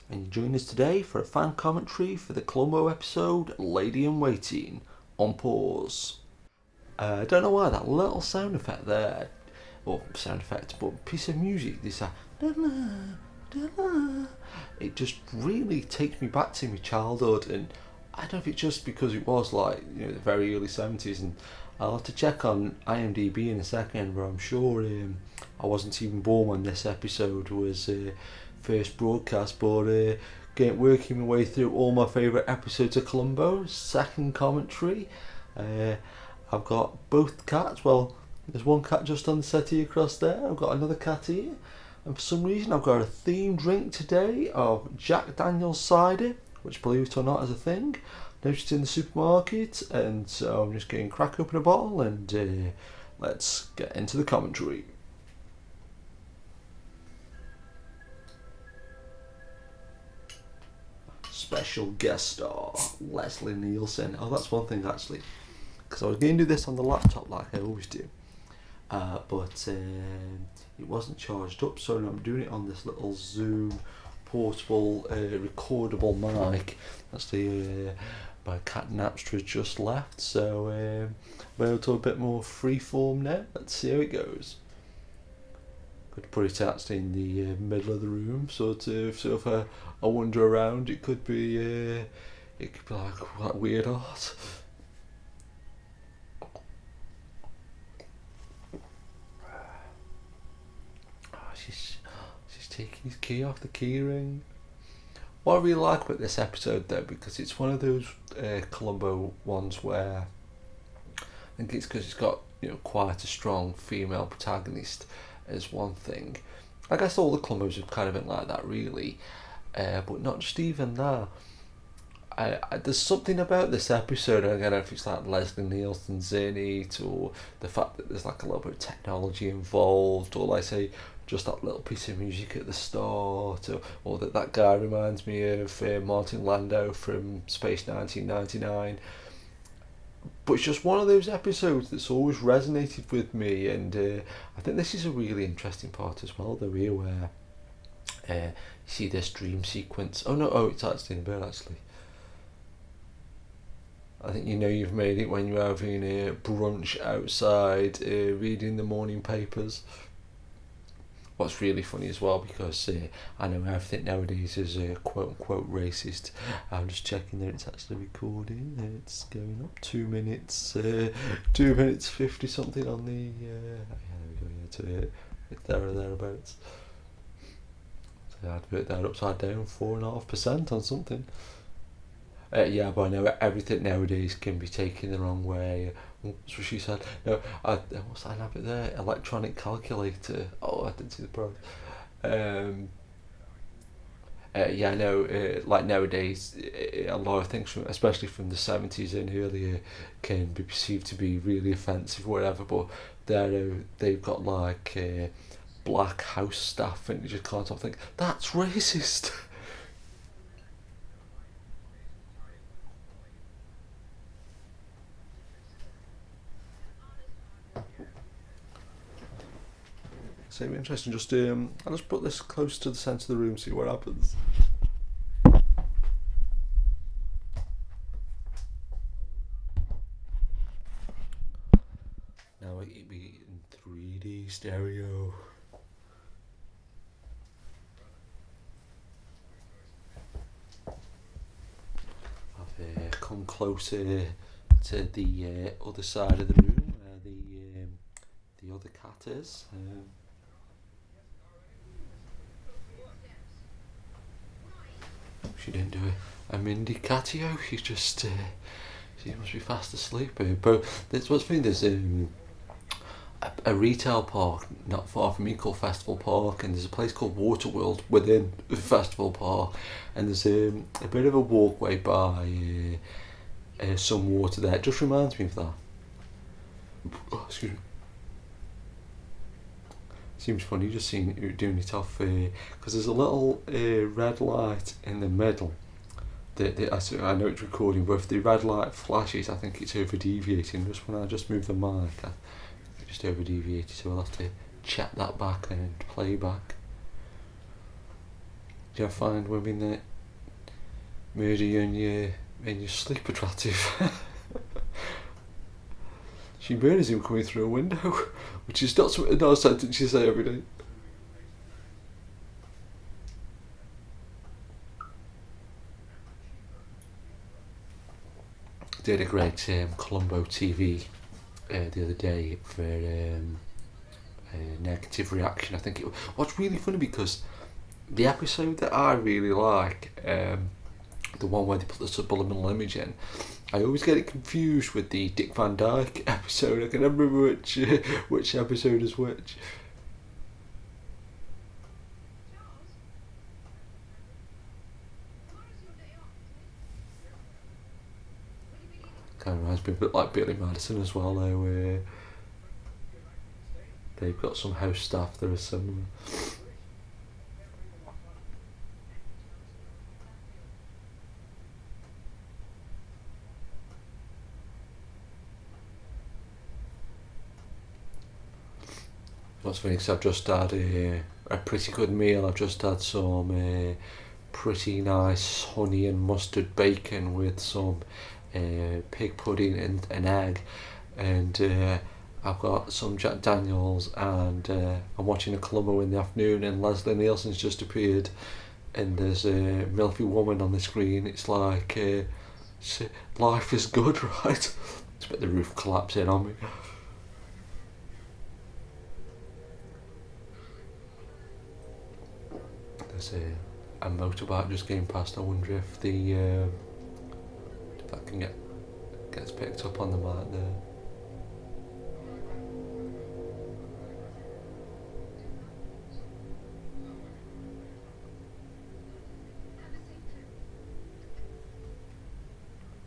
and you join us today for a fan commentary for the Columbo episode Lady in Waiting on pause. I don't know why that little sound effect there, or sound effect, but piece of music, this it just really takes me back to my childhood, and I don't know if it's just because it was like, the very early 70s, and I'll have to check on IMDb in a second, but I'm sure I wasn't even born when this episode was first broadcast, but working my way through all my favourite episodes of Columbo, second commentary. I've got both cats. Well, there's one cat just on the settee across there. I've got another cat here. And for some reason, I've got a themed drink today of Jack Daniel's cider, which, believe it or not, is a thing. Noticed in the supermarket, and so I'm just going to crack open a bottle and let's get into the commentary. Special guest star Leslie Nielsen. Oh, that's one thing actually, because I was going to do this on the laptop like I always do, but it wasn't charged up, so I'm doing it on this little Zoom portable recordable mic. Actually, my cat Napster has just left, so we're able to a bit more freeform now. Let's see how it goes. Could put it actually in the middle of the room, sort of. So if I wander around, it could be like weird art. She's taking his key off the key ring. What I really like about this episode though, because it's one of those Columbo ones where I think it's because it's got quite a strong female protagonist as one thing. I guess all the Columbos have kind of been like that really, but not just even that. There's something about this episode, I don't know if it's like Leslie Nielsen's in it, or the fact that there's like a little bit of technology involved, or like say just that little piece of music at the start, or that guy reminds me of Martin Landau from Space 1999. But it's just one of those episodes that's always resonated with me, and I think this is a really interesting part as well, though, here where you see this dream sequence. It's actually in the bird, actually. I think you've made it when you're having a brunch outside, reading the morning papers. What's really funny as well, because I know everything nowadays is quote unquote racist. I'm just checking that it's actually recording. It's going up 2 minutes, 2 minutes 50 something on the. There we go. It's there or thereabouts. So I'd put that upside down, 4.5% on something. But I know everything nowadays can be taken the wrong way. That's what she said. No, what's that habit there? Electronic calculator. Oh, I didn't see the product. I know. Like nowadays, a lot of things, especially from the 70s and earlier, can be perceived to be really offensive, or whatever. But they've got like black house staff, and you just can't stop thinking that's racist. So interesting. Just I'll just put this close to the centre of the room, see what happens. Now it'll be in 3D stereo. I've come closer to the other side of the room where the other cat is. She didn't do a Mindy catio. She just she must be fast asleep. But that's what's funny. There's a retail park not far from me called Festival Park, and there's a place called Waterworld within Festival Park, and there's a bit of a walkway by some water there. It just reminds me of that. Oh, excuse me. Seems funny just seeing you doing it off, because there's a little red light in the middle. I know it's recording, but if the red light flashes, I think it's over deviating. Just when I just move the mic, I just over deviated, so I'll have to check that back and play back. Do you find women that murder you in your sleep attractive? She murders him coming through a window, which is not a sentence you say every day. Did a great Columbo TV the other day for a negative reaction. I think what's really funny, because the episode that I really like, the one where they put the subliminal image in, I always get it confused with the Dick Van Dyke episode. I can never remember which episode is which. Kind of reminds me a bit like Billy Madison as well, though. They've got some house staff that are similar. What's funny, because I've just had a pretty good meal. I've just had some pretty nice honey and mustard bacon with some pig pudding and an egg, and I've got some Jack Daniels, and I'm watching a Columbo in the afternoon, and Leslie Nielsen's just appeared, and there's a milfy woman on the screen. It's like life is good, right? It's a bit the roof collapsing on me. There's a motorbike just getting past. I wonder if if that can gets picked up on the mic there.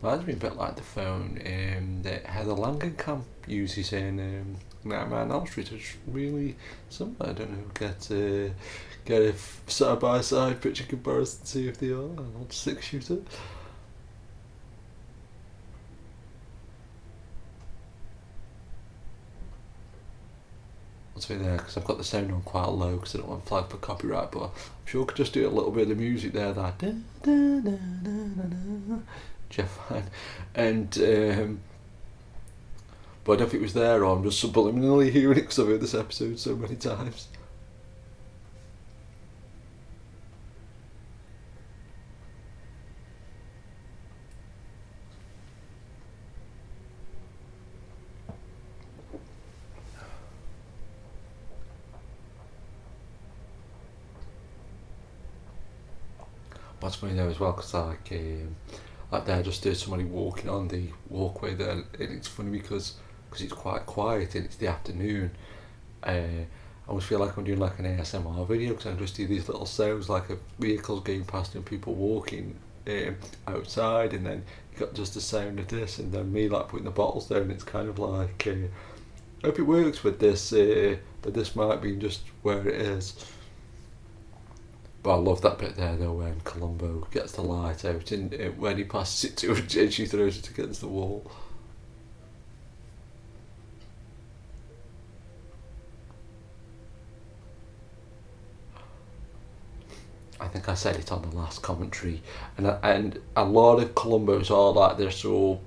Reminds me a bit like the phone that Heather Langenkamp uses in Nightmare on Elm Street. It's really similar. I don't know, get a side by side picture comparison, see if they are an old 6-shooter. I'll say there, because I've got the sound on quite low because I don't want to flag for copyright, but I'm sure I could just do a little bit of the music there, that da, da, da, da, da, da. Jeff Fine, and but I don't know if it was there or I'm just subliminally hearing it because I've heard this episode so many times. What's funny though as well, because like there, I just heard somebody walking on the walkway there, and it's funny because it's quite quiet and it's the afternoon. I always feel like I'm doing like an ASMR video, because I just do these little sounds like of vehicles going past and people walking outside, and then you got just the sound of this, and then me like putting the bottles down. It's kind of like I hope it works with this, but this might be just where it is. But I love that bit there though, when Columbo gets the light out and when he passes it to her and she throws it against the wall. I think I said it on the last commentary, and a lot of Columbos are like this, so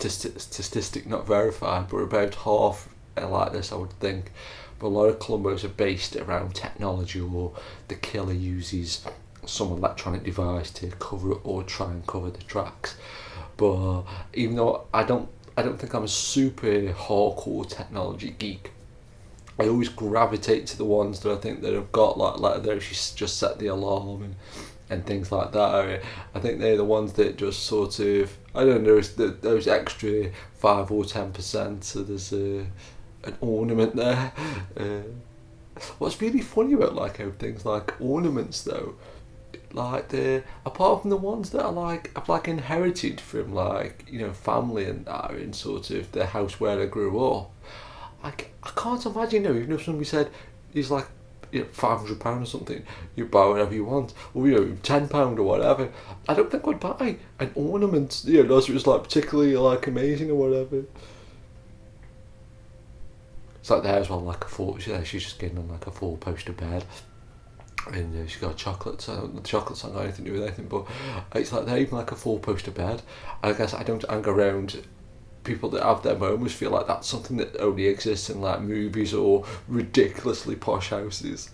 statistic not verified, but about half are like this, I would think. But a lot of Columbos are based around technology, or the killer uses some electronic device to cover or try and cover the tracks. But even though I don't think I'm a super hardcore technology geek, I always gravitate to the ones that I think that have got like they just set the alarm and things like that. I think they're the ones that just sort of, I don't know, those extra 5 or 10%. So there's an ornament there. What's really funny about like how things like ornaments though, like apart from the ones that are like I've like inherited from like family and that, in sort of the house where I grew up, I can't imagine even if somebody said he's like £500 or something, you buy whatever you want, or £10 or whatever, I don't think I'd buy an ornament unless it was like particularly like amazing or whatever. It's like there as well, like she's just getting on like a 4-poster bed. and she got chocolates. The chocolates aren't got anything to do with anything, but it's like they're even like a four-poster bed. I guess I don't hang around people that have their moments. Feel like that's something that only exists in like movies or ridiculously posh houses.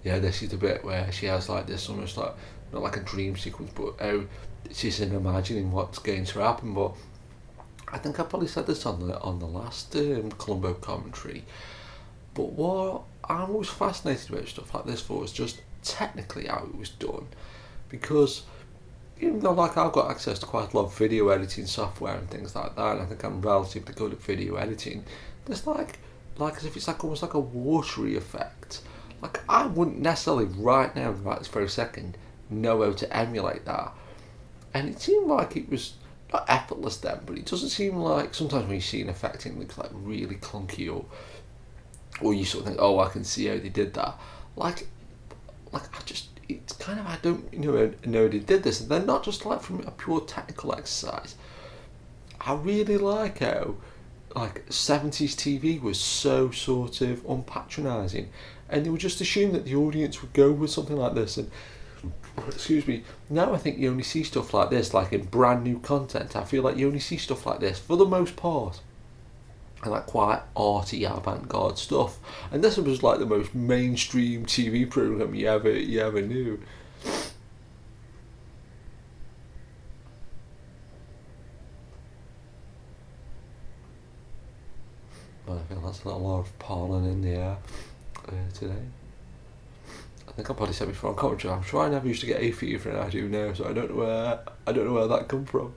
Yeah, this is the bit where she has like this almost like not like a dream sequence, but how she's imagining what's going to happen. But I think I probably said this on the last Columbo commentary. But what I'm always fascinated about stuff like this for is just technically how it was done, because even though like I've got access to quite a lot of video editing software and things like that, and I think I'm relatively good at video editing, there's like as if it's like almost like a watery effect. Like I wouldn't necessarily right now, right this very second, know how to emulate that. And it seemed like it was not effortless then, but it doesn't seem like sometimes when you see an effect it looks like really clunky or you sort of think, oh, I can see how they did that. Like I just, it's kind of, I don't know they did this, and they're not just like from a pure technical exercise. I really like how like 70s TV was so sort of unpatronising, and they would just assume that the audience would go with something like this. And excuse me, now I think you only see stuff like this like in brand new content. I feel like you only see stuff like this for the most part and like quite arty avant-garde stuff, and this was like the most mainstream TV program you ever knew. But I feel that's a lot of pollen in the air today. I think I probably said before on commentary, I'm sure I never used to get a fever and I do now, so I don't know where that come from.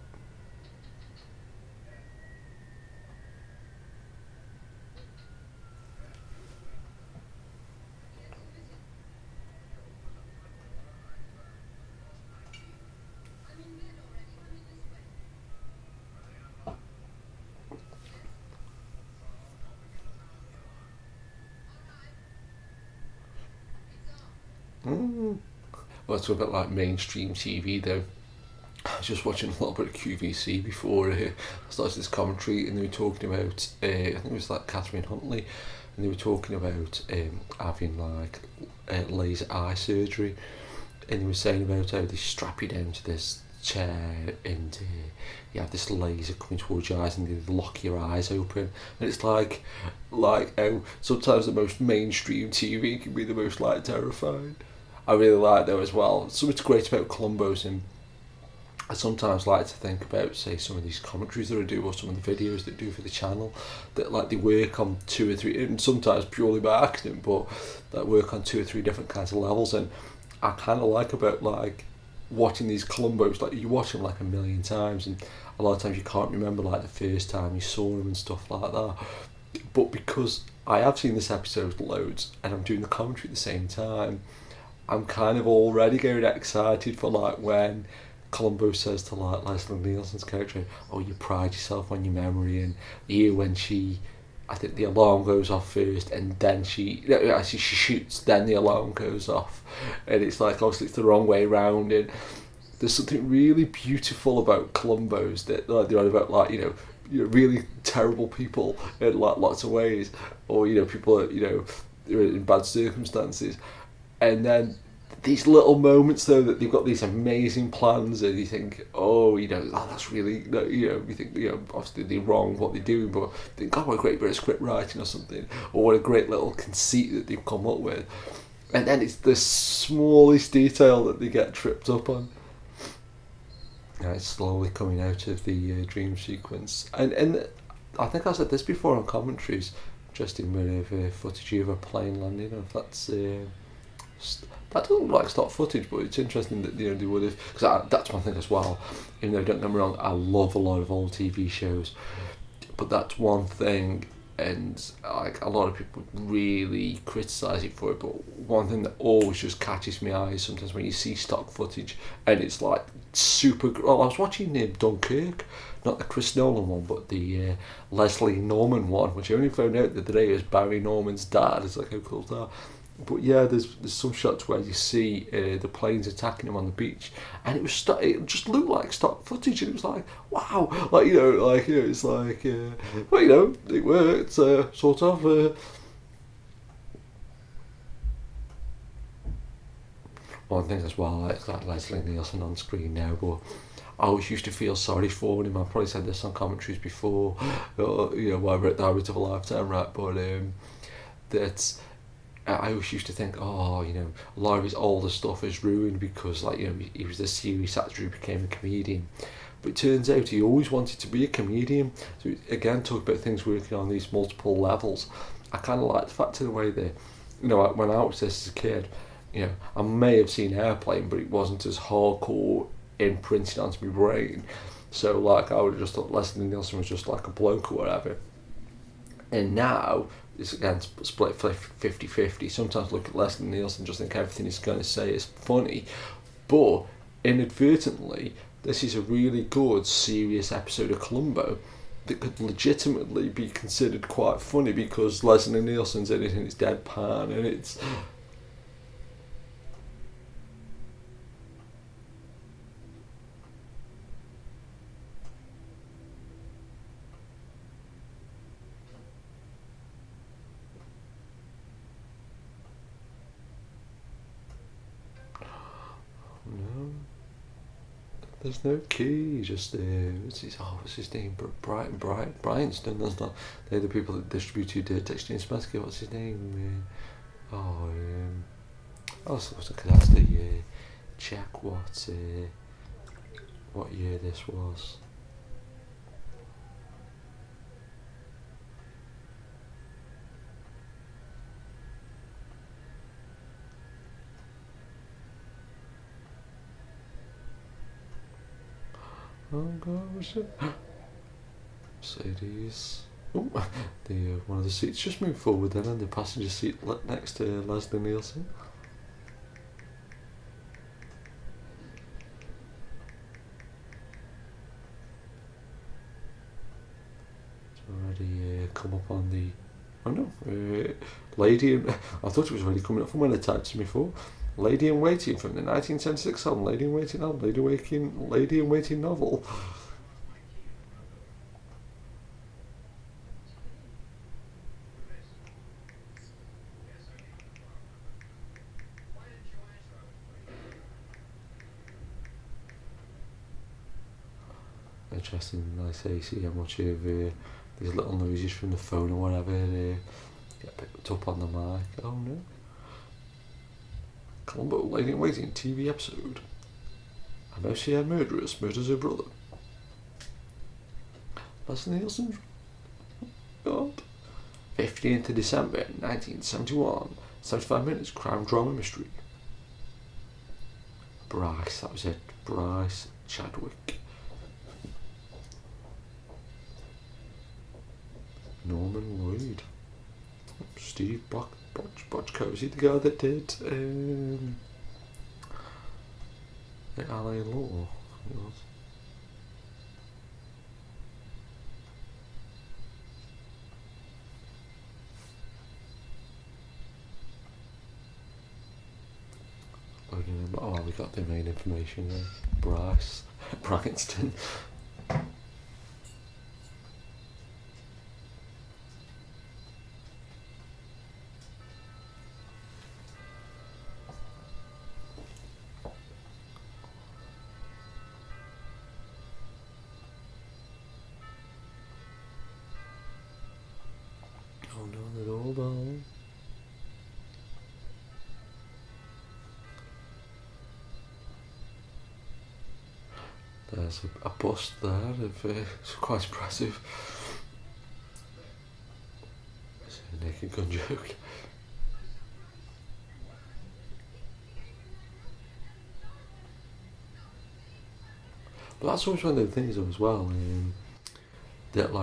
Well, it's a bit like mainstream TV though. I was just watching a little bit of QVC before I started this commentary, and they were talking about, I think it was like Catherine Huntley, and they were talking about having like laser eye surgery, and they were saying about how they strap you down to this chair and you have this laser coming towards your eyes and they lock your eyes open, and it's like how sometimes the most mainstream TV can be the most like terrifying. I really like that as well. Something's great about Columbo's, and I sometimes like to think about, say, some of these commentaries that I do or some of the videos that I do for the channel, that like they work on two or three, and sometimes purely by accident, but that work on two or three different kinds of levels. And I kind of like about like watching these Columbos, like you watch them like a million times, and a lot of times you can't remember like the first time you saw them and stuff like that. But because I have seen this episode loads and I'm doing the commentary at the same time, I'm kind of already getting excited for like when Columbo says to like Leslie Nielsen's character, "Oh, you pride yourself on your memory," and here when I think the alarm goes off first, and then she shoots, then the alarm goes off, and it's like obviously it's the wrong way round, and there's something really beautiful about Columbo's that like they're on about like really terrible people in like lots of ways, or people that they're in bad circumstances. And then these little moments, though, that they've got these amazing plans, and you think, oh, that's really, you think, obviously they're wrong what they're doing, but you think, oh, what a great bit of script writing or something, or what a great little conceit that they've come up with. And then it's the smallest detail that they get tripped up on. Yeah, it's slowly coming out of the dream sequence. And I think I said this before on commentaries, interesting bit of footage of a plane landing, I don't know if that's... that doesn't look like stock footage, but it's interesting that they would have, because that's one thing as well. Don't get me wrong, I love a lot of old TV shows, but that's one thing and like a lot of people really criticise it for it, but one thing that always just catches my eye is sometimes when you see stock footage and it's like super. Well, I was watching Dunkirk, not the Chris Nolan one, but the Leslie Norman one, which I only found out the other day is Barry Norman's dad. It's like, how cool is that? But yeah, there's some shots where you see the planes attacking him on the beach, and it just looked like stock footage, and it was like, wow, it's like, well, it worked, sort of. One thing as well, like Leslie Nielsen on screen now, but I always used to feel sorry for him. I probably said this on commentaries before, why I wrote the Habit of a Lifetime, right? But that's. I always used to think, a lot of his older stuff is ruined because, he was a serious actor who became a comedian. But it turns out he always wanted to be a comedian. So again, talk about things working on these multiple levels. I kind of like the fact of the way that, when I watched this as a kid, I may have seen Airplane, but it wasn't as hardcore imprinted onto my brain. So I would have just thought Leslie Nielsen was just like a bloke or whatever. And now it's again split 50-50. Sometimes look at Leslie Nielsen and just think everything he's going to say is funny, but inadvertently this is a really good serious episode of Columbo that could legitimately be considered quite funny because Leslie Nielsen's in it and it's deadpan and it's no. There's no key, just what's his name? Bryanston, that's not. They're the people that distributed Texture Smasky. What's his name? So that's the check what year this was. Oh god, what's it? Mercedes. Oh, one of the seats just moved forward then, and the passenger seat next to Leslie Nielsen. It's already come up on the. Oh no, Lady in. I thought it was already coming up from when I typed to me before. Lady in Waiting from the 1976 album Lady in Waiting album, Lady in Waiting novel. Interesting, I see how much of these little noises from the phone or whatever get picked up on the mic. Oh no. Columbo, Lady in Waiting TV episode. A Mercier murderess murders her brother. Leslie Nielsen. God. 15th of December 1971. 75 minutes crime drama mystery. Bryce, that was it. Bryce Chadwick. Norman Lloyd. Steve Bochcozy, the guy that did the LA Law. We got the main information there. Bryce Bryanston. Oh no, the doorbell. There's a bust there of it's quite impressive. It's a naked gun joke. But that's always one of the things as well, that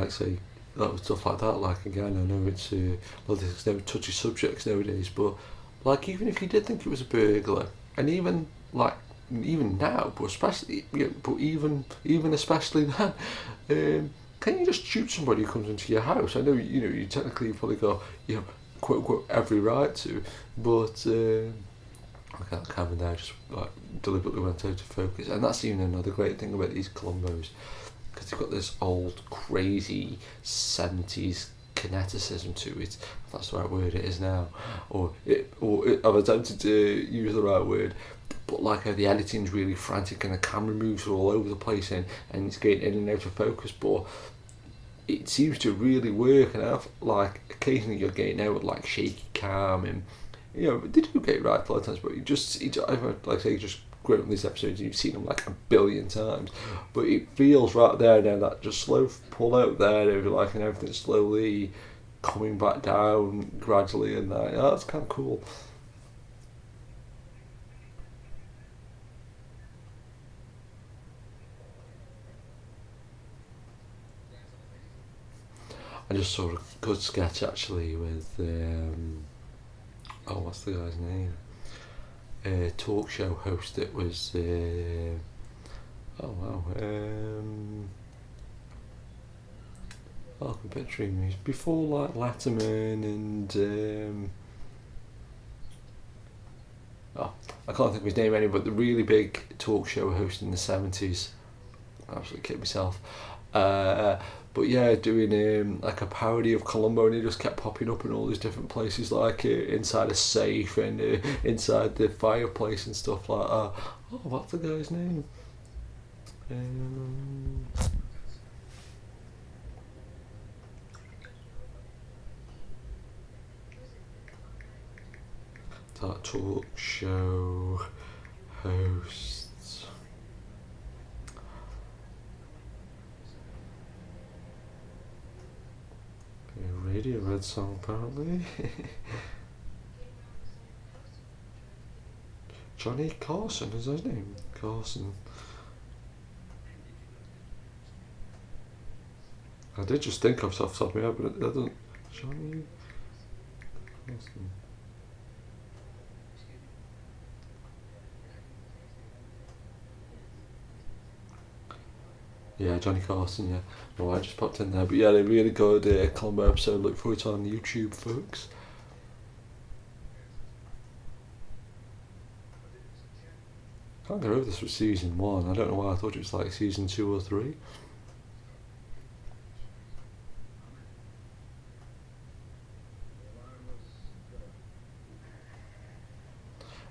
stuff like that. Like again, I know it's a lot of things never touchy subjects nowadays, but like even if you did think it was a burglar, and even like even now, but especially but even especially then, can you just shoot somebody who comes into your house? I know you technically probably got quote unquote every right to, but I can't camera there just like deliberately went out of focus, and that's even another great thing about these Columbos, because they've got this old crazy 70s kineticism to it, if that's the right word it is now, I've attempted to use the right word, but like how the editing's really frantic and the camera moves all over the place and it's getting in and out of focus, but it seems to really work, and I've, like occasionally you're getting out with like shaky cam, and they do get it right a lot of times, but like I say, just growing up these episodes, you've seen them like a billion times, but it feels right there now, that just slow pull out there, if you like, and everything slowly coming back down gradually, and that's kind of cool. I just saw a good sketch actually with what's the guy's name? Talk show host that was Falk and Beth Chadwick before like Letterman and I can't think of his name anymore, but the really big talk show host in the 70s. I absolutely kidding myself. But yeah, doing like a parody of Columbo, and he just kept popping up in all these different places, like inside a safe and inside the fireplace and stuff like that. Oh, what's the guy's name? That talk show host. Radio Red song apparently. Johnny Carson is his name. Carson. I did just think of off the top of my head, but it doesn't. Johnny Carson. Yeah, Johnny Carson, yeah. No, I just popped in there. But yeah, they're really good Columbo episode. Look for it on YouTube, folks. I can't get over this was season 1. I don't know why I thought it was like season 2 or 3.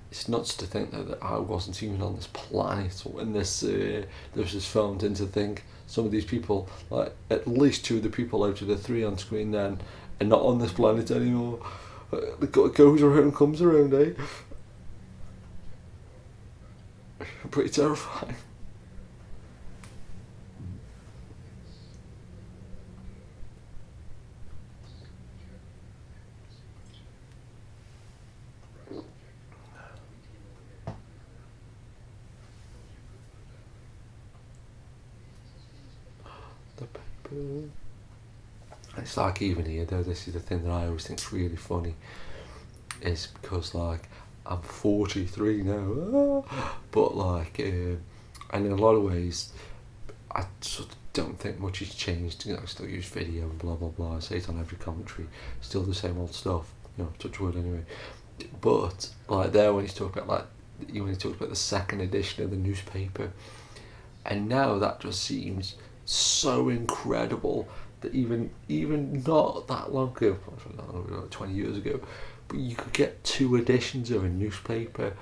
It's nuts to think that I wasn't even on this planet when this was filmed, and to think some of these people, like at least 2 of the people out of the 3 on screen then, are not on this planet anymore. It goes around, comes around, eh? Pretty terrifying. The paper. It's like even here though, this is the thing that I always think's really funny, is because like I'm 43 now, but like and in a lot of ways I sort of don't think much has changed. I still use video and blah blah blah. I say it on every commentary, still the same old stuff. Touch wood anyway. But like there, when he's talking about when he talks about the second edition of the newspaper, and now that just seems so incredible that even not that long ago, like 20 years ago, but you could get 2 editions of a newspaper,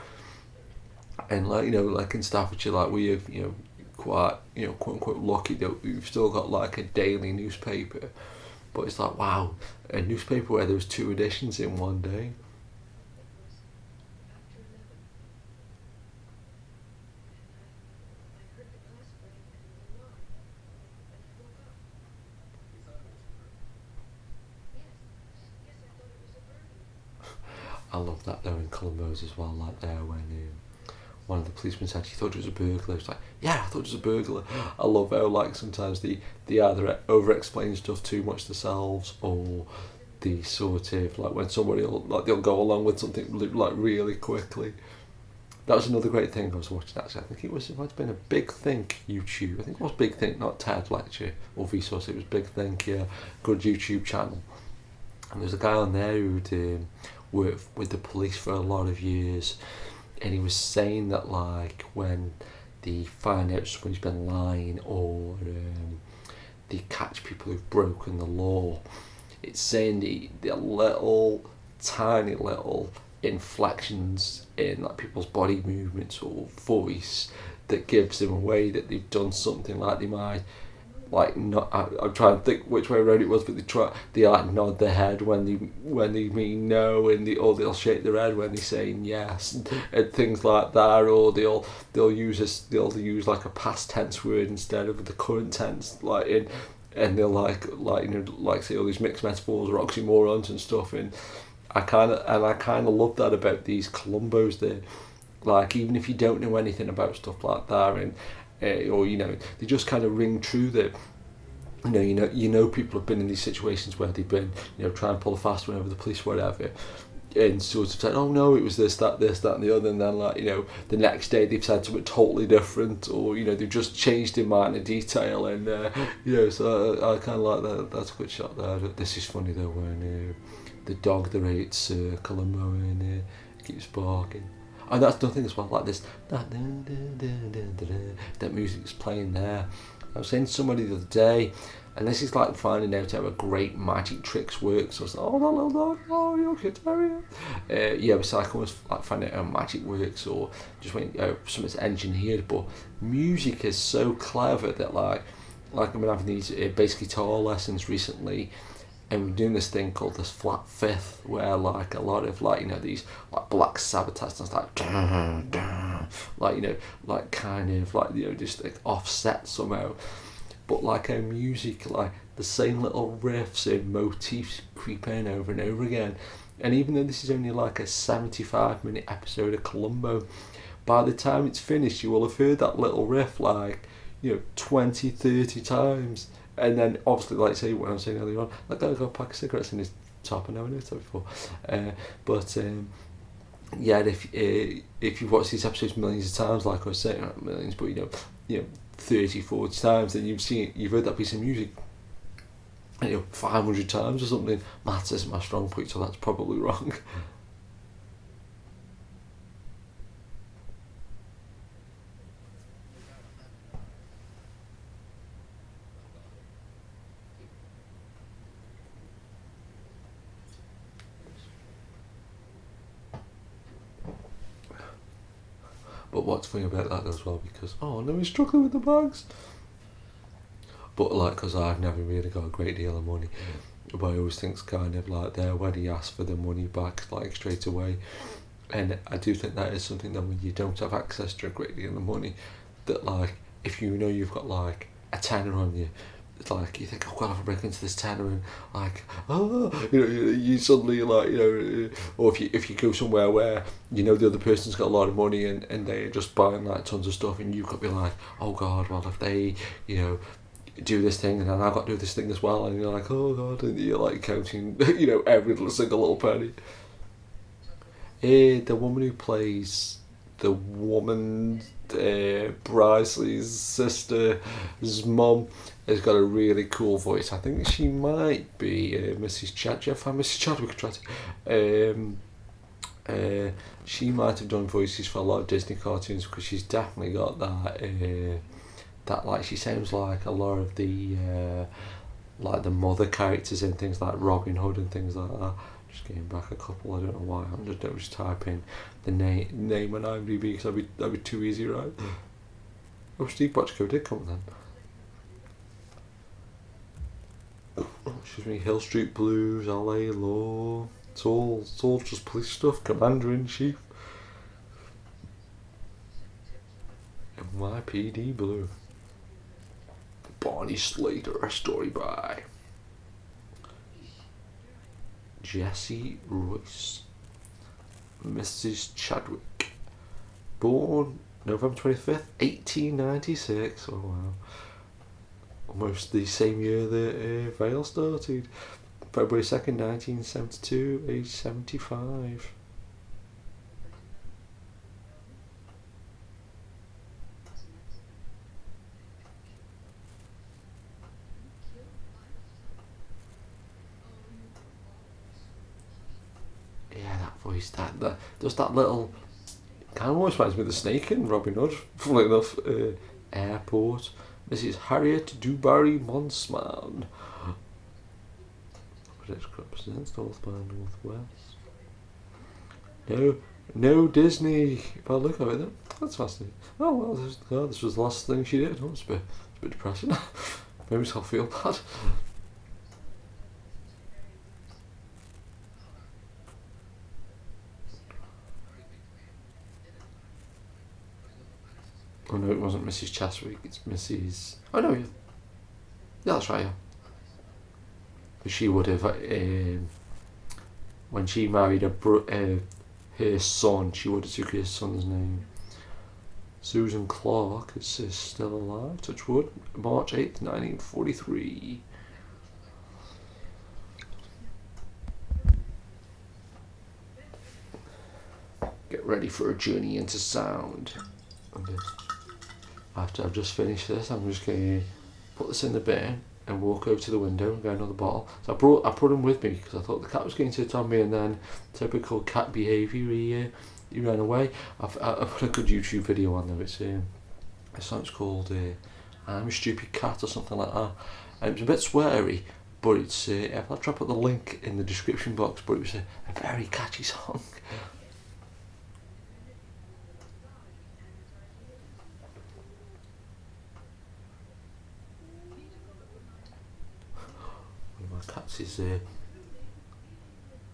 and like in Staffordshire, like we're quite quote unquote lucky that we've still got like a daily newspaper, but it's like wow, a newspaper where there was 2 editions in one day. I love that though in Columbo's as well, like there when one of the policemen said she thought it was a burglar. It's like, yeah, I thought it was a burglar. I love how like sometimes they either over-explain stuff too much themselves, or the sort of like when somebody they'll go along with something like really quickly. That was another great thing I was watching actually. I think it might have been a Big Think YouTube. I think it was Big Think, not TED Lecture or Vsauce. It was Big Think, yeah, good YouTube channel. And there's a guy on there who'd worked with the police for a lot of years, and he was saying that like when they find out somebody's been lying, or they catch people who've broken the law, it's saying the little tiny little inflections in like people's body movements or voice that gives them away that they've done something. Like they might like not. I'm trying to think which way around it was, but they like nod their head when they mean no, and they'll shake their head when they're saying yes, and things like that. Or they'll use like a past tense word instead of the current tense, like in. And they'll like say all these mixed metaphors or oxymorons and stuff, and I kind of love that about these Columbos. There, like even if you don't know anything about stuff like that, and or they just kind of ring true that you know people have been in these situations where they've been trying to pull a fast one over the police, whatever, and sort of said, oh no, it was this, that, and the other, and then like the next day they've said something totally different, or they've just changed in minor detail, and so I kind of like that. That's a good shot there. This is funny though when the dog that rates Columbo and keeps barking, and that's nothing as well, like this that music's playing there. I was saying to somebody the other day, and this is like finding out how a great magic tricks work. So I was like, oh, that little dog, oh, you're okay, terrier. It's like almost like finding out how magic works, or just when something's engineered. But music is so clever that like I've been having these bass guitar lessons recently, and we're doing this thing called this flat fifth, where like a lot of these like Black Sabbath sounds like dun, dun, like kind of like just like offset somehow, but like our music, like the same little riffs and motifs creep in over and over again. And even though this is only like a 75-minute episode of Columbo, by the time it's finished you will have heard that little riff like 20, 30 times. And then obviously, like say what I was saying earlier on, that guy got a pack of cigarettes in his top, and I never noticed that before. If you've watched these episodes millions of times, like I was saying, not millions, but 30, 40 times, then you've heard that piece of music 500 times or something. Maths isn't my strong point, so that's probably wrong. But what's funny about that as well, because oh no, he's struggling with the bags. But like, because I've never really got a great deal of money, but I always think's kind of like there when he asks for the money back like straight away. And I do think that is something that when you don't have access to a great deal of money, that like if you've got like a tenner on you, it's like you think, oh god, if I break into this tenner, and like you suddenly like or if you go somewhere where the other person's got a lot of money and they're just buying like tons of stuff, and you could be like, oh god, well if they do this thing and then I've got to do this thing as well, and you're like, oh god, and you're like counting every single little penny. The woman who plays the woman, Brysley's sister's mum, has got a really cool voice. I think she might be Mrs. Chadwick. Mrs. Chadwick tried to. She might have done voices for a lot of Disney cartoons, because she's definitely got that. That like she sounds like a lot of the like the mother characters in things like Robin Hood and things like that. Just getting back a couple. I don't know why. I'm just typing the name on IMDb, because that'd be too easy, right? Oh, Steve Bochco did come then. Excuse me. Hill Street Blues, LA Law. It's all just police stuff. Commander in Chief. NYPD Blue. Barney Slater. A story by Jessie, Royce, Mrs. Chadwick, Born November 25th, 1896. Oh wow. Almost the same year that Vale started. February 2nd, 1972, age 75. Yeah, that voice, that does that little, kind of almost reminds me of the snake in Robin Hood, funnily enough. Airport. Mrs. Harriet Dubarry Monsman. Represents North by Northwest. No Disney. If I look at it, then that's fascinating. Oh well, this was the last thing she did. Oh, it's a bit depressing. Made myself feel bad. Oh no, it wasn't Mrs. Chadwick. It's Mrs. Oh no, yeah, that's right. Yeah, because she would have when she married her son, she would have took his son's name. Susan Clark is still alive, touch wood, March 8th, 1943. Get ready for a journey into sound. Okay. After I've just finished this, I'm just going to put this in the bin and walk over to the window and get another bottle. So I brought him with me because I thought the cat was going to sit on me, and then typical cat behaviour, he ran away. I've put a good YouTube video on there. It's called I'm a Stupid Cat or something like that. And it's a bit sweary, but it's I'll try to put the link in the description box. But it was a very catchy song. One of my cats is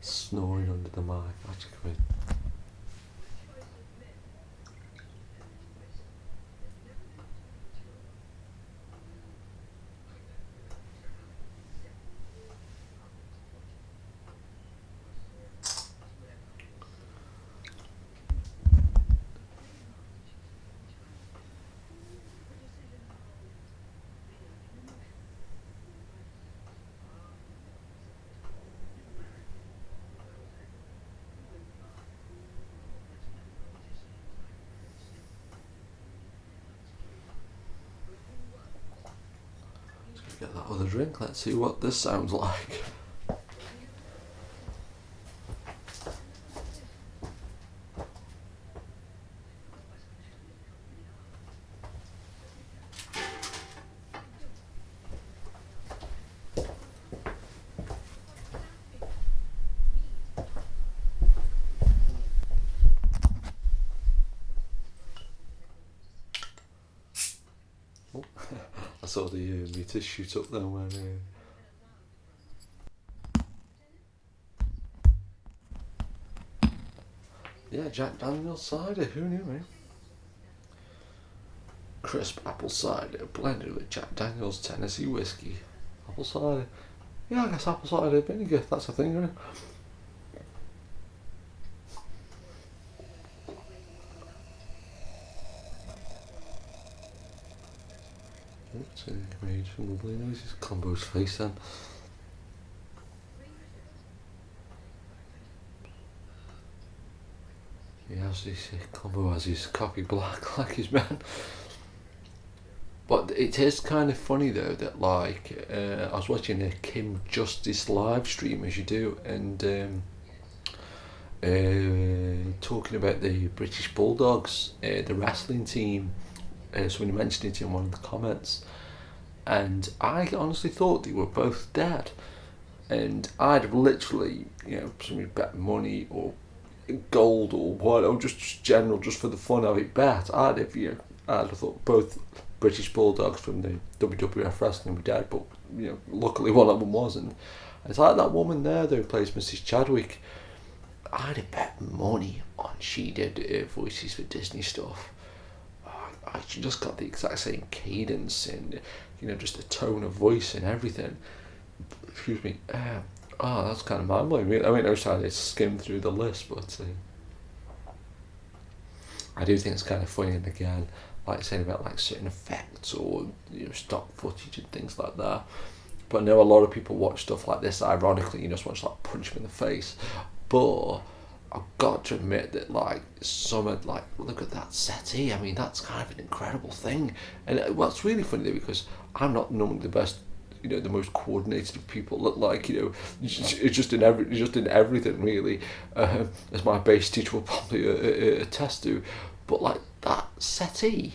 snoring under the mic. Actually, come in. Get that other drink. Let's see what this sounds like. Oh, I saw the meter shoot up there when. Yeah, Jack Daniel's cider. Who knew, man? Crisp apple cider blended with Jack Daniel's Tennessee whiskey. Apple cider. Yeah, I guess apple cider vinegar. That's a thing, isn't it? Oops, made some lovely noises. Columbo's face then. He has this, Columbo has his coffee black like his man. But it is kind of funny though that like I was watching a Kim Justice live stream as you do, and talking about the British Bulldogs, the wrestling team. Somebody mentioned it in one of the comments, and I honestly thought they were both dead. And I'd have literally, somebody bet money or gold or what, or just general, just for the fun of it, I'd have thought both British Bulldogs from the WWF wrestling were dead, but luckily one of them wasn't. It's like that woman there though who plays Mrs. Chadwick. I'd have bet money on she did voices for Disney stuff. She just got the exact same cadence and just the tone of voice and everything. Excuse me. That's kind of mind blowing. I was trying to skim through the list, but I do think it's kind of funny, and again, like saying about like certain effects or stock footage and things like that. But I know a lot of people watch stuff like this ironically, just watch like punch him in the face. But I've got to admit that like some of like look at that settee. I mean that's kind of an incredible thing. And what's really funny though, because I'm not normally the best, the most coordinated of people. Look like it's just in everything really. As my bass teacher will probably attest to. But like that settee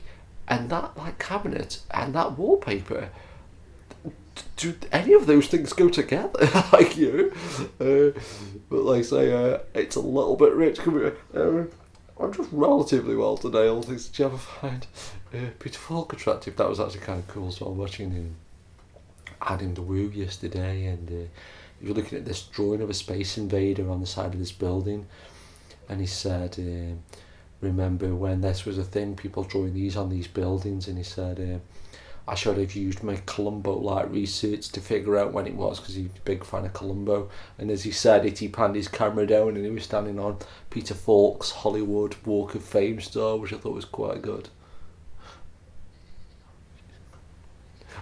and that like cabinet and that wallpaper, do any of those things go together? Like but like I say, it's a little bit rich. I'm just relatively well today. All things. Did you ever find Peter Falk attractive? That was actually kind of cool. So I'm watching him, Adam the Woo yesterday, and he was looking at this drawing of a space invader on the side of this building, and he said, "Remember when this was a thing? People drawing these on these buildings?" And he said, I should have used my Columbo like research to figure out when it was, because he's a big fan of Columbo. And as he said it, he panned his camera down and he was standing on Peter Falk's Hollywood Walk of Fame star, which I thought was quite good.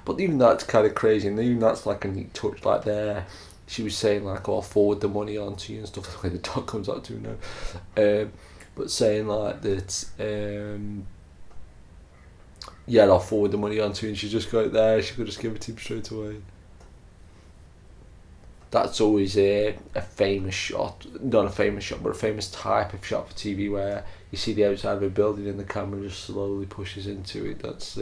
But even that's kind of crazy, and even that's like a neat touch. Like there, she was saying like, "Oh, I'll forward the money on to you" and stuff. The way the dog comes out to now, but saying like that. Yeah, I'll forward the money on to you, and she just got it there. She could just give it to him straight away. That's always a famous shot, not a famous shot, but a famous type of shot for TV where you see the outside of a building and the camera just slowly pushes into it. That's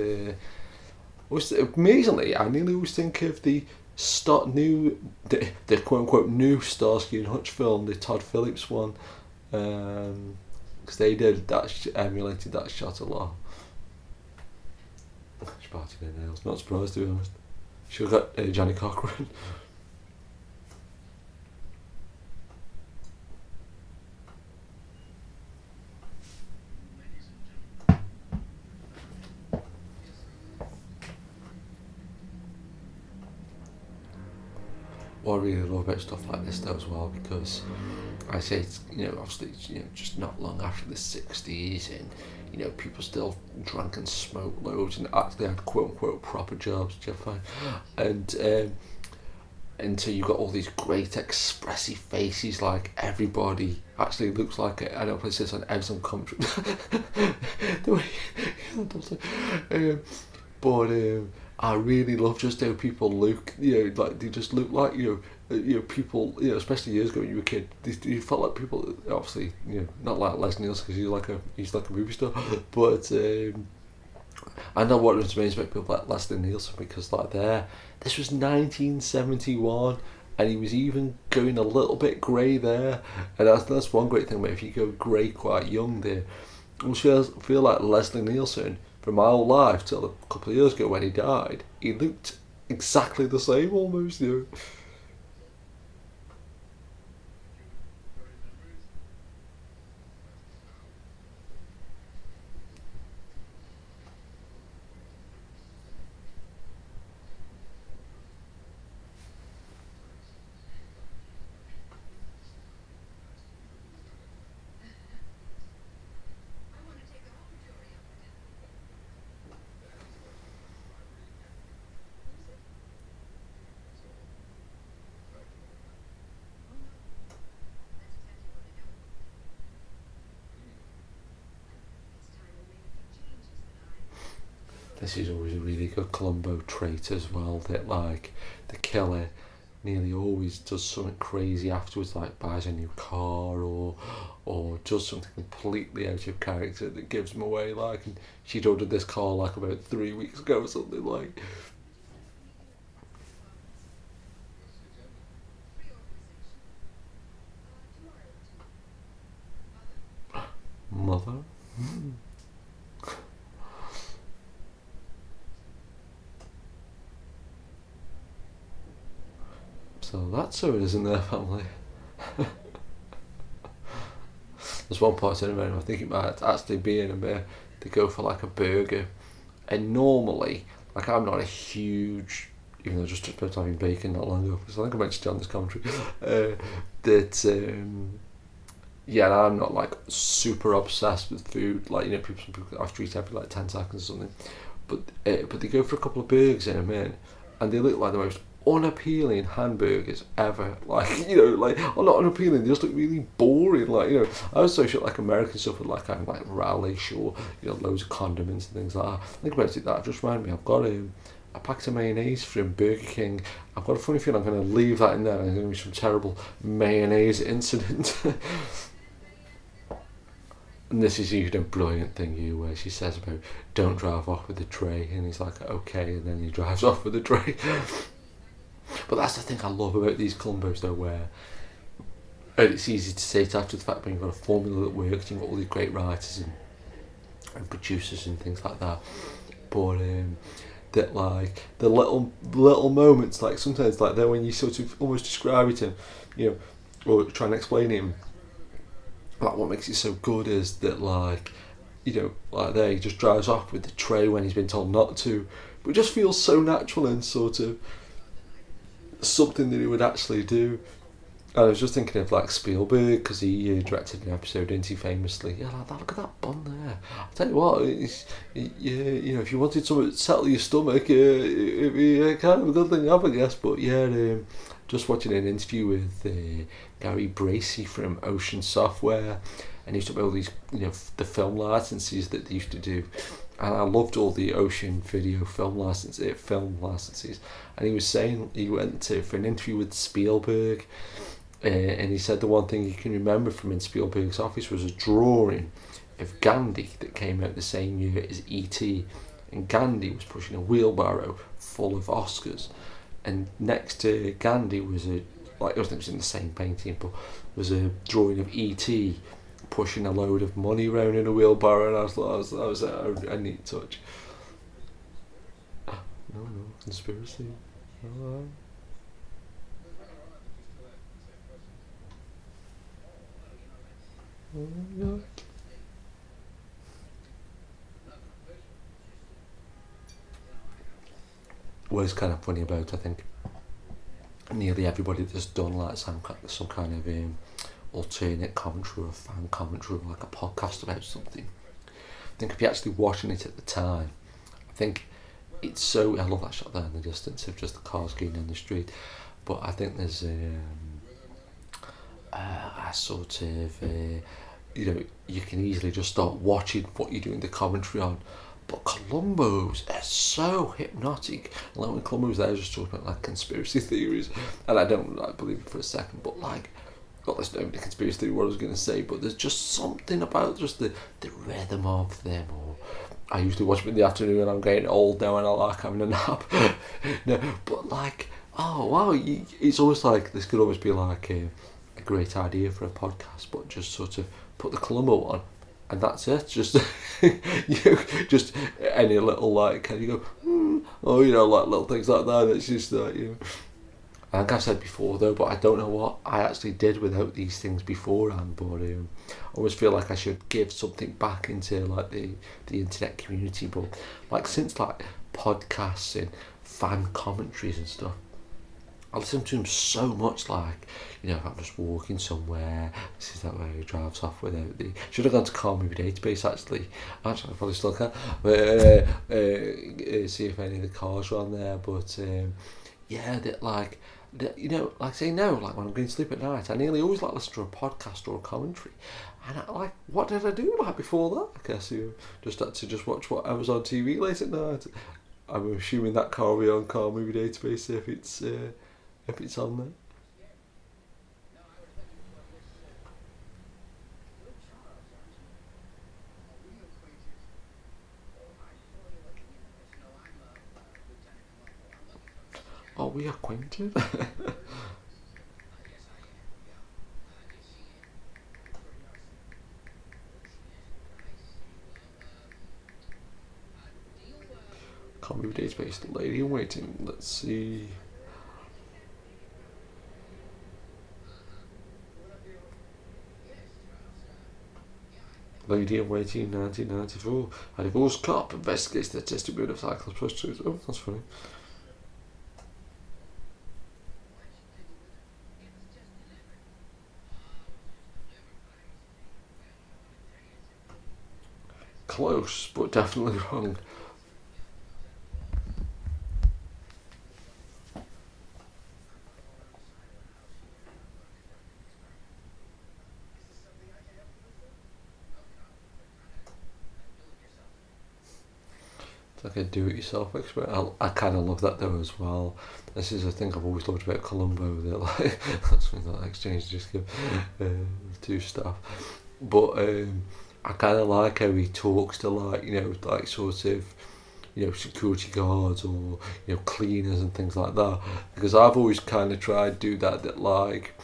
amazingly, I nearly always think of the quote unquote new Starsky and Hutch film, the Todd Phillips one, because they did that, emulated that shot a lot. She parted her nails. Not surprised, to be honest. She got Johnny Cochran. What I really love about stuff like this though as well, because I say it's, obviously it's, just not long after the 60s, and people still drank and smoked loads and actually had quote unquote proper jobs, do you find? And so you've got all these great expressive faces, like everybody actually looks like it. I know it says on Exxon Country. The way he does it. But I really love just how people look, like they just look like, people, especially years ago when you were a kid, you felt like people, obviously, not like Les Nielsen because he's like a movie star, but I know what was amazing about people like Leslie Nielsen, because like this was 1971, and he was even going a little bit grey there, and that's one great thing about if you go grey quite young there. I feel like Leslie Nielsen, from my whole life till a couple of years ago when he died, he looked exactly the same almost, This is always a really good Columbo trait as well, that like the killer nearly always does something crazy afterwards, like buys a new car or does something completely out of character that gives him away. Like, and she'd ordered this car like about 3 weeks ago or something, like. Mother. So that's how it is in their family. There's one part in America, I think it might actually be in America, they go for like a burger, and normally, like I'm not a huge, even though I just about having bacon not long ago, because I think I mentioned it on this commentary, that yeah, I'm not like super obsessed with food. Like, you know, some people have to eat every like 10 seconds or something. But they go for a couple of burgers in a minute, and they look like the most unappealing hamburgers ever. Like, you know, like, well, not unappealing, they just look really boring. Like, you know, I associate like American stuff with like having like relish or, you know, loads of condiments and things like that. Think about it, that just reminded me, I've got a packet of mayonnaise from Burger King. I've got a funny feeling I'm going to leave that in there and there's going to be some terrible mayonnaise incident. And this is, you know, brilliant thing you where she says about don't drive off with the tray, and he's like okay, and then he drives off with the tray. But that's the thing I love about these Columbos though, where and it's easy to say it after the fact when you've got a formula that works, you've got all these great writers and producers and things like that. But that like the little moments, like sometimes like that when you sort of almost describe it to him, you know, or try and explain it, like what makes it so good is that, like, you know, like there he just drives off with the tray when he's been told not to, but it just feels so natural and sort of something that he would actually do. I was just thinking of like Spielberg, because he directed an episode, didn't he, famously? Yeah, like that, look at that bun there. I'll tell you what, you know, if you wanted something to settle your stomach, it'd be kind of a good thing to have, I guess. But yeah, just watching an interview with Gary Bracey from Ocean Software, and he talked about all these, you know, the film licenses that they used to do. And I loved all the Ocean Video film licenses. And he was saying he went to for an interview with Spielberg, and he said the one thing he can remember from in Spielberg's office was a drawing of Gandhi that came out the same year as E.T. And Gandhi was pushing a wheelbarrow full of Oscars, and next to Gandhi was it was in the same painting, but was a drawing of E.T. pushing a load of money around in a wheelbarrow, and I was a neat touch. No, conspiracy. No. What is kind of funny about, I think, nearly everybody that's done like some kind of alternate commentary or fan commentary or like a podcast about something, I think if you're actually watching it at the time, I think it's so, I love that shot there in the distance of just the cars going down the street, but I think there's a sort of you know, you can easily just start watching what you're doing the commentary on. But Columbo's are so hypnotic. Like when Columbo's there, just talking about like conspiracy theories, and I don't like believe it for a second, but like, not there's no conspiracy theory what I was going to say, but there's just something about just the rhythm of them. Or I usually watch them in the afternoon and I'm getting old now and I like having a nap. No, but like, oh wow, it's almost like this could always be like a great idea for a podcast, but just sort of put the Columbo on and that's it. Just you know, just any little like, can you go or you know, like little things like that. It's just like, you know, I think I've said before though, but I don't know what I actually did without these things beforehand. But I always feel like I should give something back into like the internet community. But like since like podcasts and fan commentaries and stuff, I listen to him so much. Like, you know, if I'm just walking somewhere, this is that way he drives off without the. Should have gone to Call Movie Database actually. Actually, I probably still can. But see if any of the cars are on there. But yeah, that like. You know, like say no, like when I'm going to sleep at night, I nearly always like listen to a podcast or a commentary, and I, like, what did I do like before that? I guess you just had to just watch what I was on TV late at night. I'm assuming that can't be on Car Movie Database if it's on there. Are we acquainted? Car Movie Database, lady in waiting. Let's see. Lady in Waiting 1994. A divorced cop investigates the testimony of cyclist prostitutes. Oh, that's funny. Close, but definitely wrong. It's like a do-it-yourself experience. I kind of love that though as well. This is a thing I've always loved about Columbo. That like that's something that exchange just give two staff. But I kind of like how he talks to like like sort of security guards or cleaners and things like that, because I've always kind of tried to do that like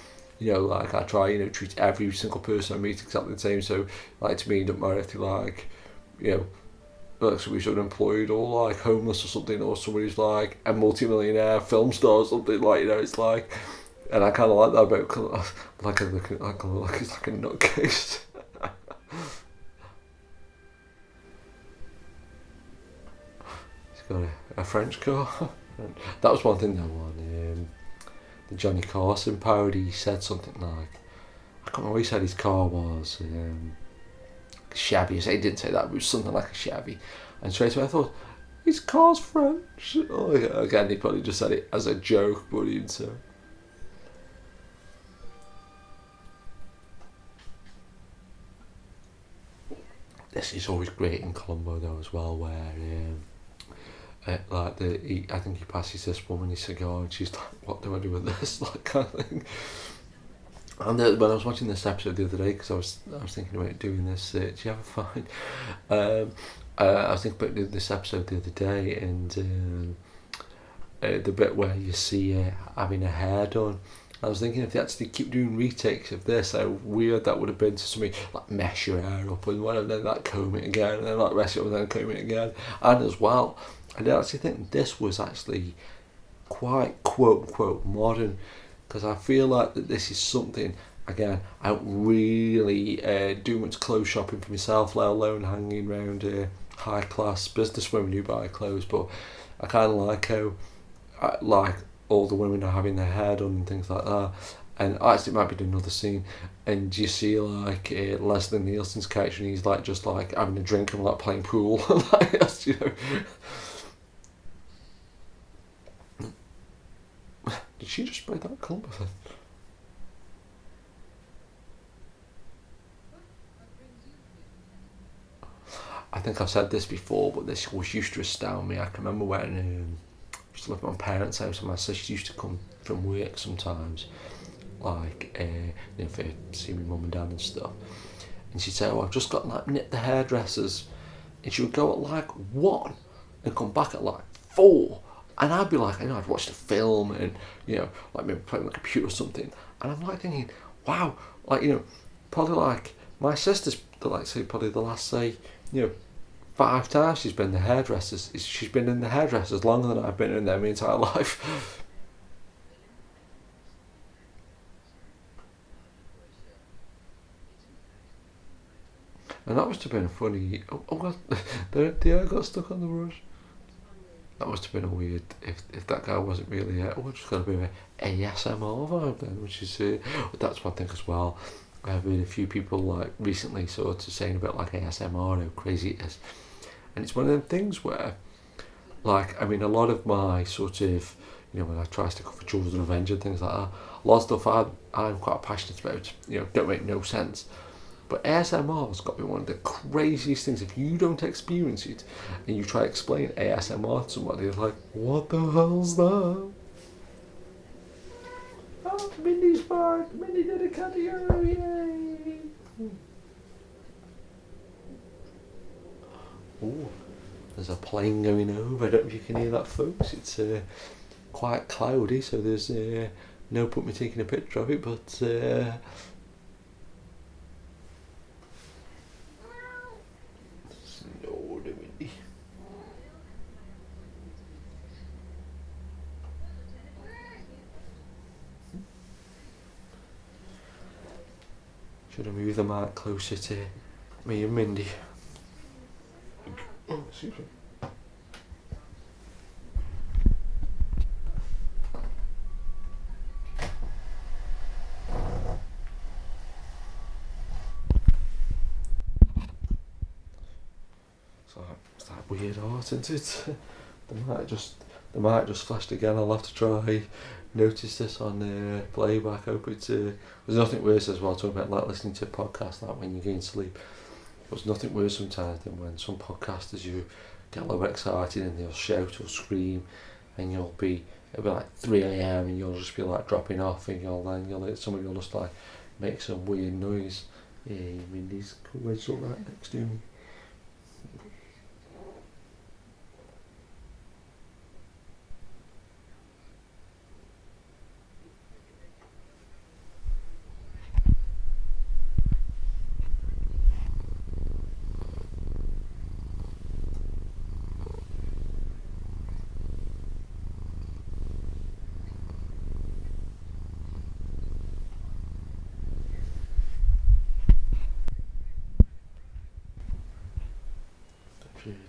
like I try treat every single person I meet exactly the same. So like to me it doesn't matter if they like like somebody who's unemployed or like homeless or something, or somebody who's like a multi-millionaire film star or something, like it's like, and I kind of like that about like he's like a nutcase. He's got a French car. That was one thing though on the Johnny Carson parody. He said something like, I can't remember what he said his car was. Shabby. He didn't say that, but it was something like a shabby. And straight away I thought, his car's French. Oh, yeah. Again, he probably just said it as a joke, but he didn't say. This is always great in Columbo though as well, where like I think he passes this woman his cigar and she's like, what do I do with this, like kind of thing. And when I was watching this episode the other day, because I was thinking about doing this, do you ever find? I was thinking about doing this episode the other day, and the bit where you see having a hair done. I was thinking if they actually keep doing retakes of this, how weird that would have been to somebody like mesh your hair up and whatever, then like comb it again, and then like rest it up and then comb it again. And as well, I did actually think this was actually quite quote unquote modern, because I feel like that this is something, again, I don't really do much clothes shopping for myself, let alone hanging around high class business women who buy clothes, but I kind of like how like all the women are having their hair done and things like that. And actually it might be another scene, and you see like Leslie Nielsen's character, and he's like just like having a drink and like playing pool. Like that's, Did she just spray that Columbo thing? I think I've said this before, but this was used to astound me. I can remember when I used to live at my parents' house, and my sister used to come from work sometimes, like for see my mum and dad and stuff. And she'd say, "Oh, I've just got like knit the hairdressers," and she would go at like 1 and come back at like 4. And I'd be like, I'd watched a film and, like maybe playing on the computer or something. And I'm like thinking, wow, like, probably like my sister's, like, say, probably the last, say, 5 times she's been in the hairdressers. She's been in the hairdressers longer than I've been in there my entire life. And that must have been a funny, oh God, the hair got stuck on the brush. That must have been a weird, if that guy wasn't really just got a bit of an ASMR vibe then, which is, that's one thing as well. I've heard a few people like recently sort of saying about like ASMR, how crazy it is. And it's one of them things where, like, I mean, a lot of my sort of, when I try to stick up for Jaws and Revenge and things like that, a lot of stuff I'm quite passionate about, don't make no sense. But ASMR's got to be one of the craziest things. If you don't experience it and you try to explain ASMR to somebody, they're like, what the hell's that? Oh, Mindy's back. Mindy did a cameo, yay! Oh, there's a plane going over. I don't know if you can hear that, folks. It's quite cloudy, so there's no point me taking a picture of it, but... Should I move the mic closer to me and Mindy? Oh, excuse me. it's like weird art, isn't it? they might just flashed again. I'll have to try notice this on playback. Hope it's there's nothing worse as well. Talking about like listening to a podcast like when you're getting sleep. There's nothing worse sometimes than when some podcasters you get a little excited and they'll shout or scream, and it'll be like 3 a.m. and you'll just be like dropping off, and somebody will just like make some weird noise. Yeah, Mindy's wedged up right next to me.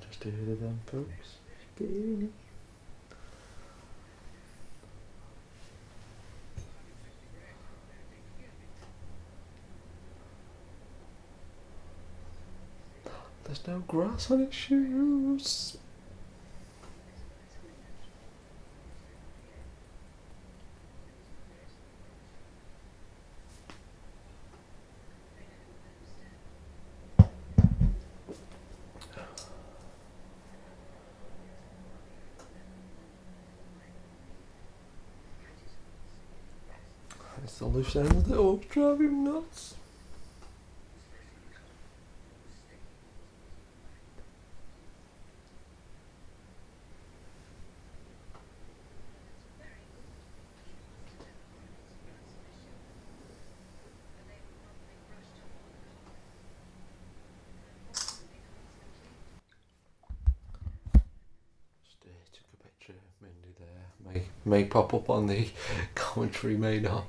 Just heard of them folks. Getting it. There's no grass on its shoes. It's the loose ends that always drive him nuts. Took a picture of Mindy there. May pop up on the commentary, may not.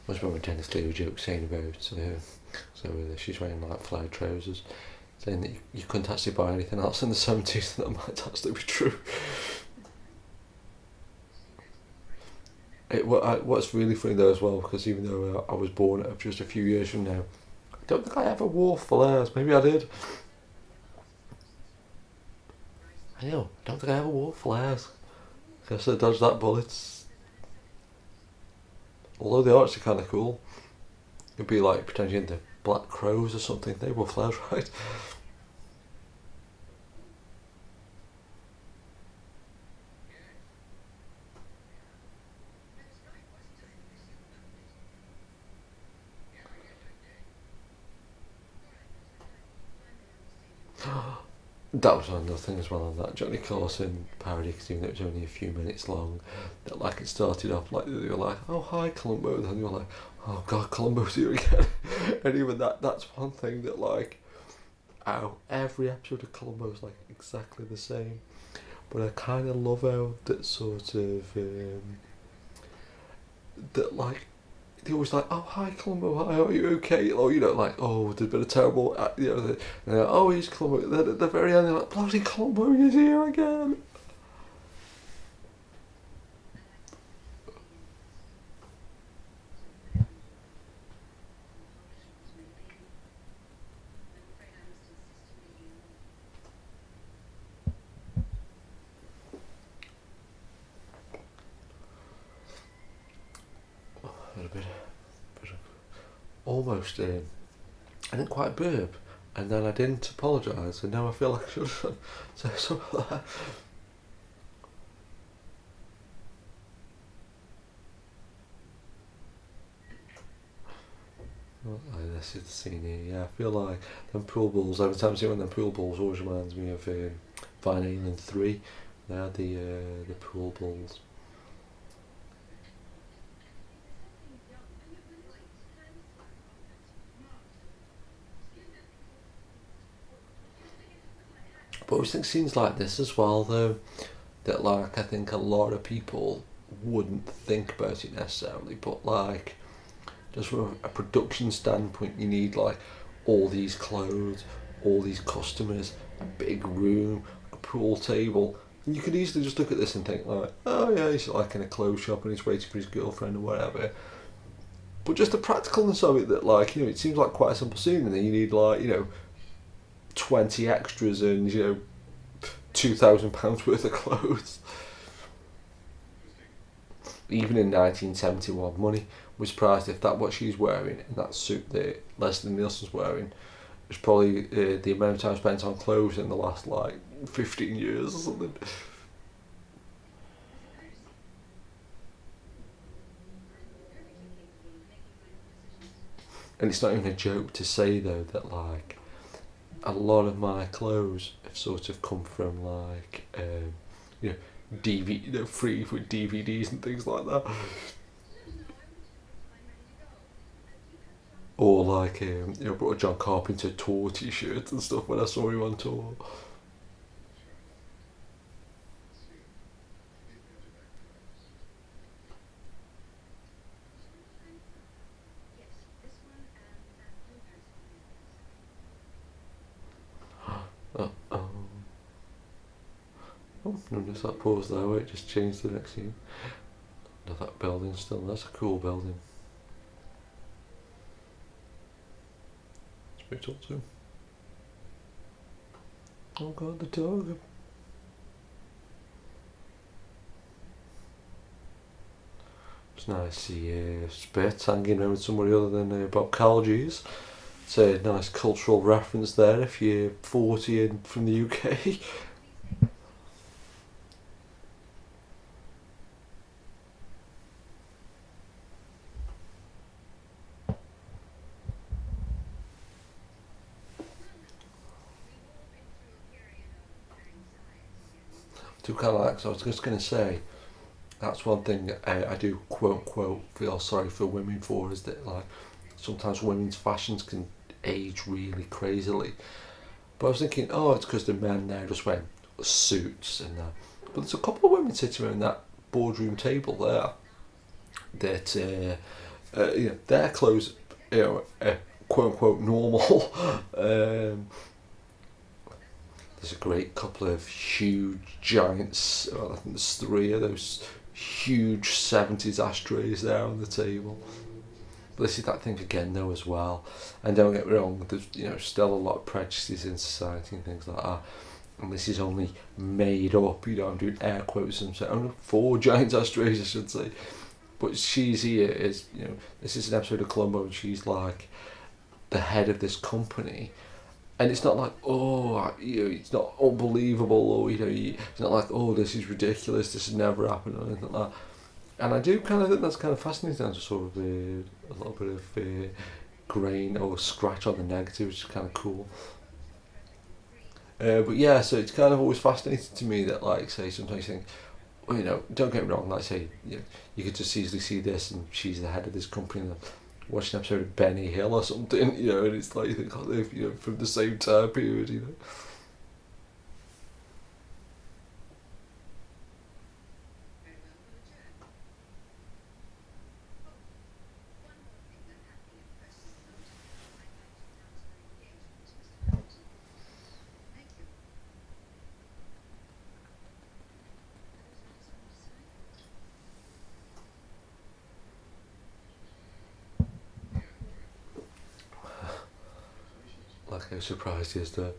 I was remember Dennis Lee joke saying about she's wearing like flared trousers, saying that you couldn't actually buy anything else in the 70s, and that might actually be true. What's really funny though as well, because even though I was born just a few years from now, I don't think I ever wore flares. Maybe I did. I don't think I ever wore flares. Because I dodged that bullets. Although they are actually kind of cool. It'd be like pretending into Black Crows or something. They were flares, right? That was another thing as well on that Johnny Carson parody, because even though it was only a few minutes long, that like it started off like they were like, oh hi Columbo, and then you were like, oh god, Columbo's here again. And even that's one thing that like, every episode of Columbo is like exactly the same. But I kind of love how that sort of that like they always like, oh hi Columbo, hi, are you okay? Or like, oh there's been a terrible, and they're like, oh he's Columbo. Then at the very end they're like, bloody Columbo is here again. A bit of almost I didn't quite burp, and then I didn't apologise, and now I feel like I should say something like that. This is the scene here. Yeah, I feel like them pool balls. Every time I see one of them pool balls, always reminds me of Van Halen 3. They had the pool balls. But I always think scenes like this as well, though, that like I think a lot of people wouldn't think about it necessarily, but like just from a production standpoint, you need like all these clothes, all these customers, a big room, a pool table. And you could easily just look at this and think like, oh yeah, he's like in a clothes shop and he's waiting for his girlfriend or whatever. But just the practicalness of it, that like, you know, it seems like quite a simple scene, and then you need like, you know, 20 extras and, you know, £2,000 worth of clothes. Even in 1971, money was surprised if that what she's wearing and that suit that Leslie Nielsen's wearing is probably the amount of time spent on clothes in the last like 15 years or something. And it's not even a joke to say though that like a lot of my clothes have sort of come from like you know DVD, you know, free with DVDs and things like that, or like you know, brought a John Carpenter tour T-shirt and stuff when I saw him on tour. Oh, oh, notice that pause there where it just changed to the next scene. No, that building still, that's a cool building. It's pretty tall too. Oh god, the dog. It's nice to see Spitz hanging around with somebody other than Bob Calgees. It's a nice cultural reference there if you're 40 and from the UK. Do kind of like, so I was just going to say, that's one thing I do quote unquote feel sorry for women for, is that like sometimes women's fashions can age really crazily. But I was thinking, oh, it's because the men there just wearing suits and that. But there's a couple of women sitting around that boardroom table there that you know, their clothes, you know, quote unquote normal. There's a great couple of huge giants. Well, I think there's three of those huge 70s ashtrays there on the table. But this is that thing again though as well. And don't get me wrong, there's, you know, still a lot of prejudices in society and things like that. And this is only made up, you know, I'm doing air quotes and saying only 4 giant ashtrays I should say. But she's here is, you know, this is an episode of Columbo and she's like the head of this company, and it's not like, oh, you know, it's not unbelievable, or you know, it's not like, oh, this is ridiculous, this has never happened or anything like that. And I do kind of think that's kind of fascinating, to sort of a little bit of grain or scratch on the negative, which is kind of cool. But yeah, so it's kind of always fascinating to me that, like, say, sometimes you think, well, you know, don't get me wrong, like, say, you know, you could just easily see this and she's the head of this company and watch an episode of Benny Hill or something, you know, and it's like, you think, oh, they're, you know, from the same time period, you know. Like how surprised he is that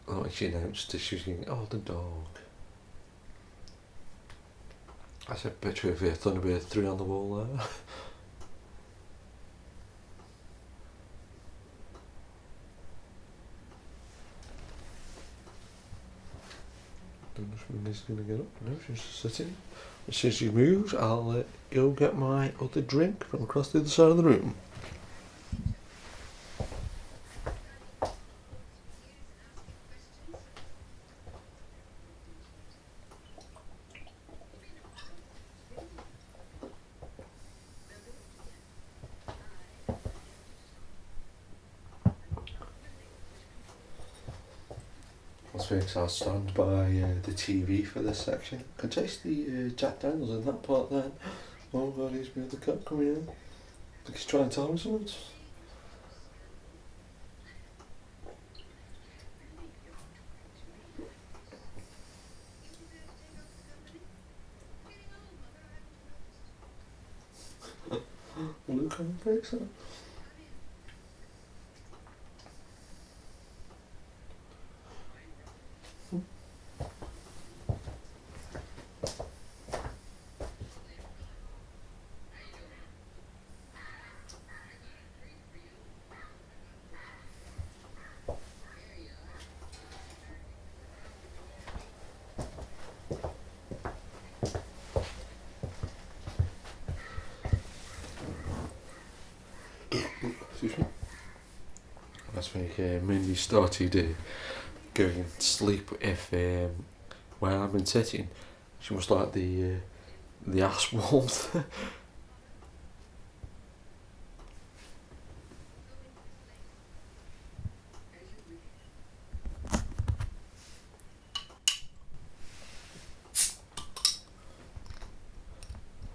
when she announced that she was getting, oh, the dog. That's a picture of Thunderbird 3 on the wall there. Don't know if Minnie's going to get up. No, she's just sitting. As soon as she moves, I'll go get my other drink from across the other side of the room. This week I'll stand by the TV for this section. I can taste the Jack Daniels in that part then. Oh god, he's got the cut coming in. I think he's trying to tell me something. Luke on the breaks up. Excuse me. Last week, Mindy started going to sleep if where I've been sitting. She must like the ass warmth.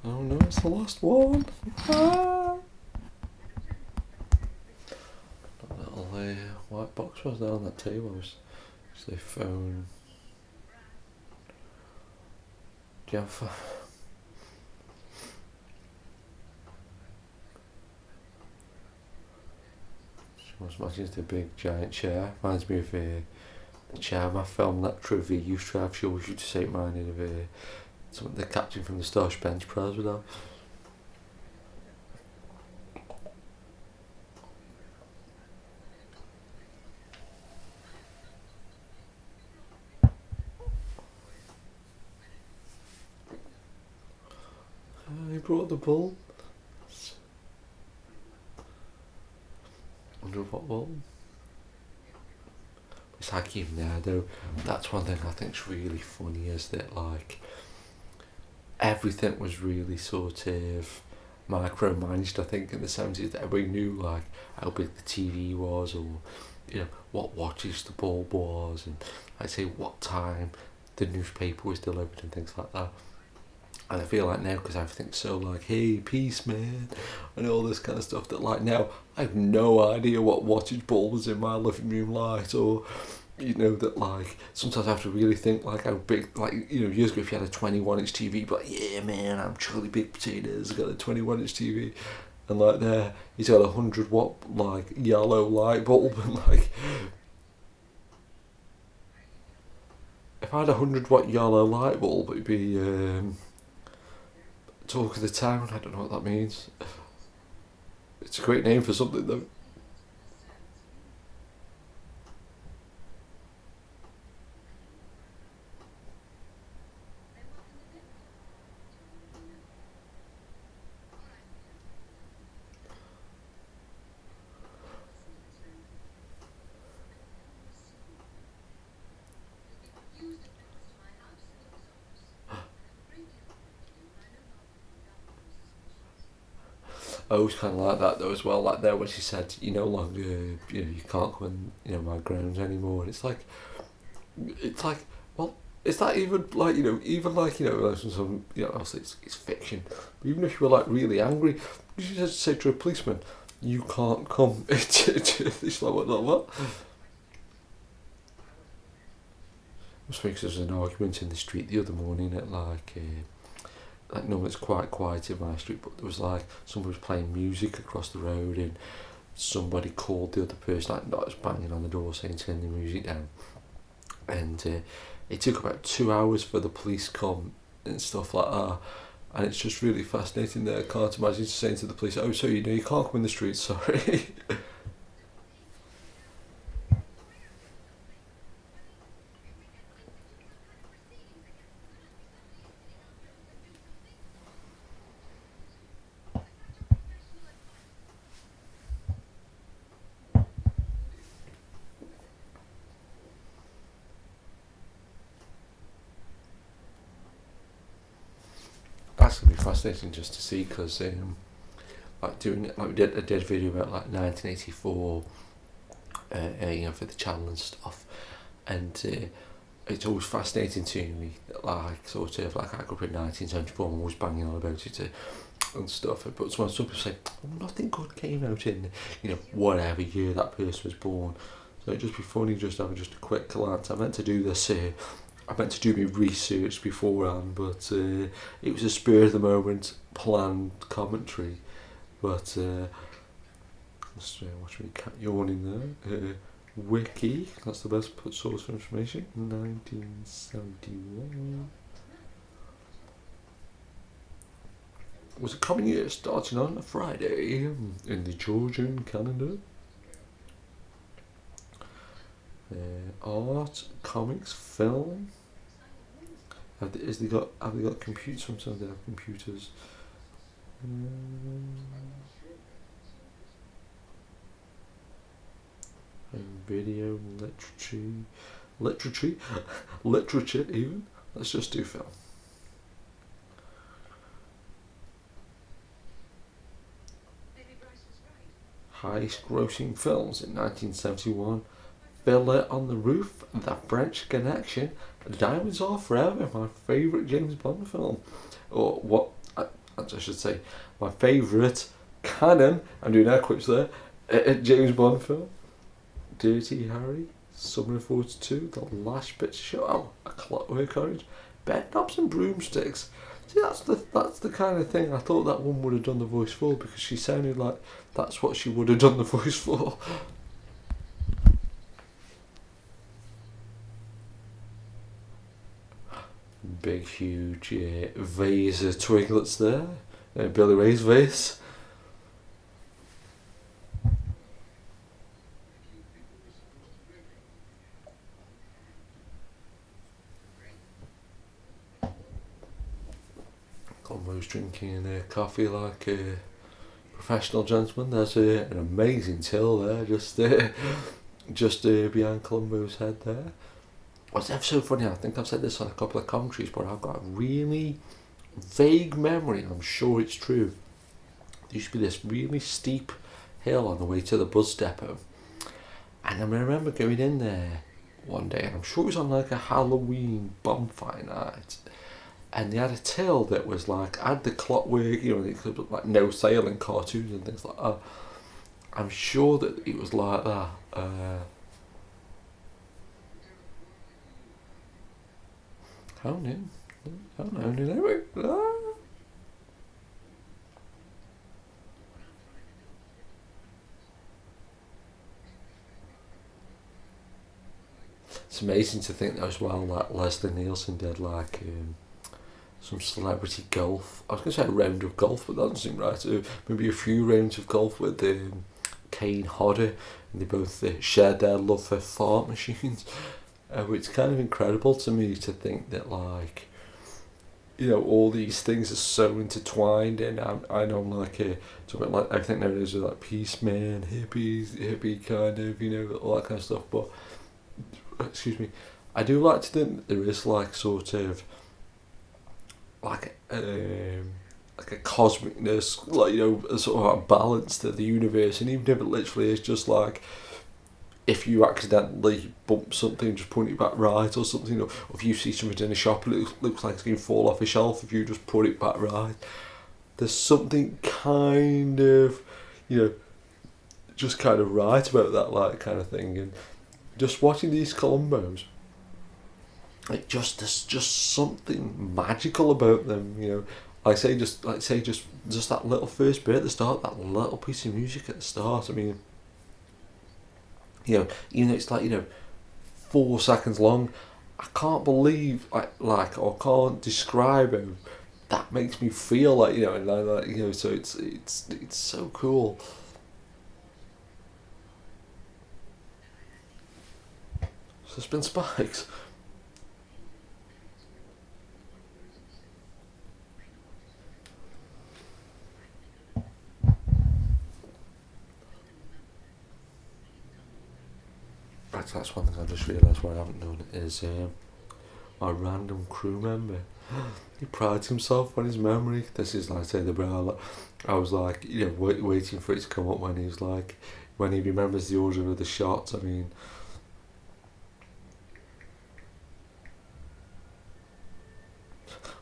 Oh no, it's the last one. Ah! That little white box was there on that table. Was the phone. Do you have? She must imagine it's a big giant chair. Reminds me of the chair my film that Trivia used to have. She always used to say it reminded of something the captain from the Starship Enterprise would have. He brought the bulb. Wonder what bulb. It's like even there though, that's one thing I think's really funny is that like everything was really sort of micromanaged. I think in the 70s that everybody knew like how big the TV was, or you know what watches the bulb was, and I'd say what time the newspaper was delivered and things like that. And I feel like now, because everything's so like, hey, peace, man, and all this kind of stuff, that like now I have no idea what wattage bulb was in my living room light, or you know that like sometimes I have to really think like how big, like you know years ago if you had a 21-inch TV, but yeah man, I'm Charlie Big Potatoes, I got a 21-inch TV, and like there he's got a 100-watt like yellow light bulb, and like if I had a 100-watt yellow light bulb it'd be talk of the town. I don't know what that means. It's a great name for something though. I always kind of like that though as well, like there when she said you no longer, you know, you can't come in, you know, my grounds anymore, and it's like, well, is that even like, you know, even like, you know, some, you know, obviously it's fiction, but even if you were like really angry, you should just say to a policeman, you can't come it's like, what? Because there was an argument in the street the other morning at like no, it's quite quiet in my street, but there was like somebody was playing music across the road, and somebody called the other person, like not just banging on the door saying turn the music down, and it took about 2 hours for the police come and stuff like that, and it's just really fascinating that I can't imagine just saying to the police, oh so you know you can't come in the street, sorry. That's gonna be fascinating just to see, because like doing it, like I did a video about like 1984, you know, for the channel and stuff, and it's always fascinating to me that, like, sort of, like, I grew up in 1974 and I was banging on about it and stuff, but when some people say, oh, nothing good came out in, whatever year that person was born, so it'd just be funny just to have just a quick glance. I meant to do this, I meant to do my research beforehand, but it was a spur of the moment planned commentary, but let's watch me cat yawning there. Wiki, that's the best source for information. 1971 was a common year starting on a Friday in the Georgian calendar. Art, comics, film. Have they got computers? Sometimes they have computers. Video, literature even. Let's just do film. Highest grossing films in 1971. Fiddler on the Roof, The French Connection, Diamonds Are Forever, my favourite James Bond film. Or what, I should say, my favourite canon, I'm doing air quotes there, James Bond film. Dirty Harry, Summer of 42, The Last Picture Show, A Clockwork Orange, Bedknobs and Broomsticks. See, that's the kind of thing I thought that one would have done the voice for, because she sounded like that's what she would have done the voice for. Big, huge vase of twiglets there. Billy Ray's vase. Columbo's drinking coffee like a professional gentleman. There's an amazing till there, just behind Columbo's head there. What's ever so funny, I think I've said this on a couple of commentaries, but I've got a really vague memory, and I'm sure it's true. There used to be this really steep hill on the way to the bus depot, and I remember going in there one day, and I'm sure it was on like a Halloween bonfire night, and they had a till that was like, had the clockwork, like no sailing cartoons and things like that. I'm sure that it was like that. How new? It's amazing to think as well that Leslie Nielsen did like some celebrity golf. I was going to say a round of golf, but that doesn't seem right. Maybe a few rounds of golf with Kane Hodder, and they both shared their love for fart machines. It's kind of incredible to me to think that, like, all these things are so intertwined, and I know I'm like something like I think nowadays are like peace man, hippie kind of, all that kind of stuff. But excuse me, I do like to think that there is like sort of like a cosmicness, like a sort of a balance to the universe, and even if it literally is just like, if you accidentally bump something, just point it back right or something, or if you see something in a shop and it looks like it's going to fall off a shelf, if you just put it back right, there's something kind of, just kind of right about that, like, kind of thing. And just watching these Columbos, there's just something magical about them, Like say just that little first bit at the start, that little piece of music at the start. I mean, even though it's like 4 seconds long, I can't believe or can't describe how that makes me feel like and so it's so cool. Suspend spikes. That's one thing I just realised what I haven't done is my random crew member. He prides himself on his memory. This is like, say, the brow. I was like, waiting for it to come up when he was like, when he remembers the order of the shots. I mean,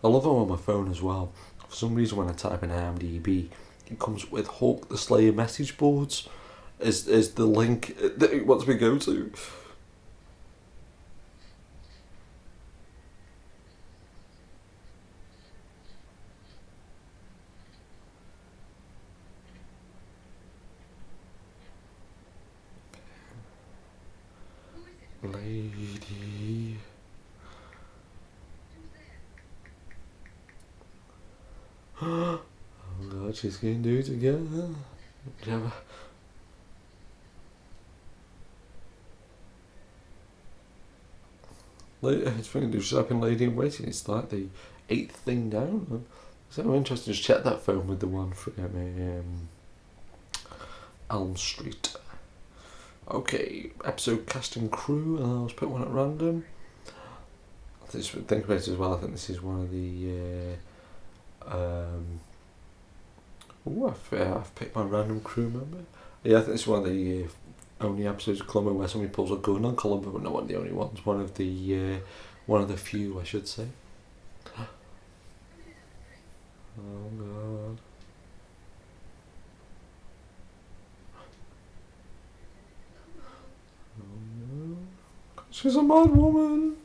I love them on my phone as well. For some reason, when I type in IMDb, it comes with Hulk the Slayer message boards as the link that it wants me to go to. Lady. Oh god, she's gonna do it again. It's funny, there's shopping lady in waiting. It's like the 8th thing down. So interesting. Just check that phone with the one from Elm Street. Okay, episode cast and crew. I'll just put one at random. Think about it as well. I think this is one of the. I've picked my random crew member. Yeah, I think it's one of the only episodes of Columbo where somebody pulls a gun on Columbo, but not one of the only ones. One of the few, I should say. Oh god. Oh no. She's a mad woman.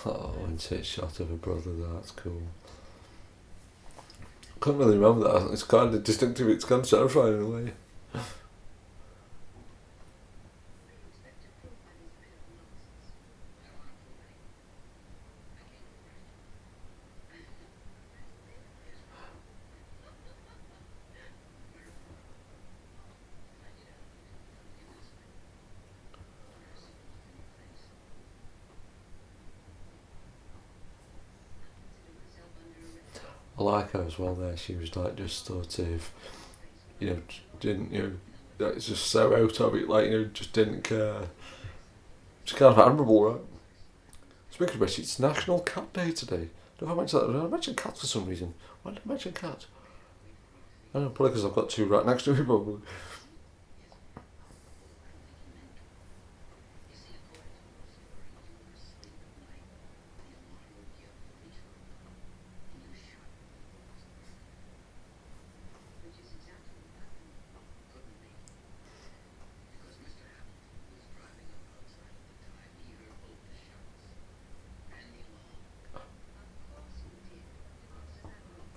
Oh, insert shot of a brother, that's cool. Can't really remember that. It's kind of distinctive, it's kind of terrifying in a way. I like her as well there. She was like just sort of, didn't, it's just so out of it, like, just didn't care. It's kind of admirable, right? Speaking of which, it's National Cat Day today. Did I mention that? Did I mention cats for some reason? Why did I mention cats? I don't know, probably because I've got two right next to me, probably.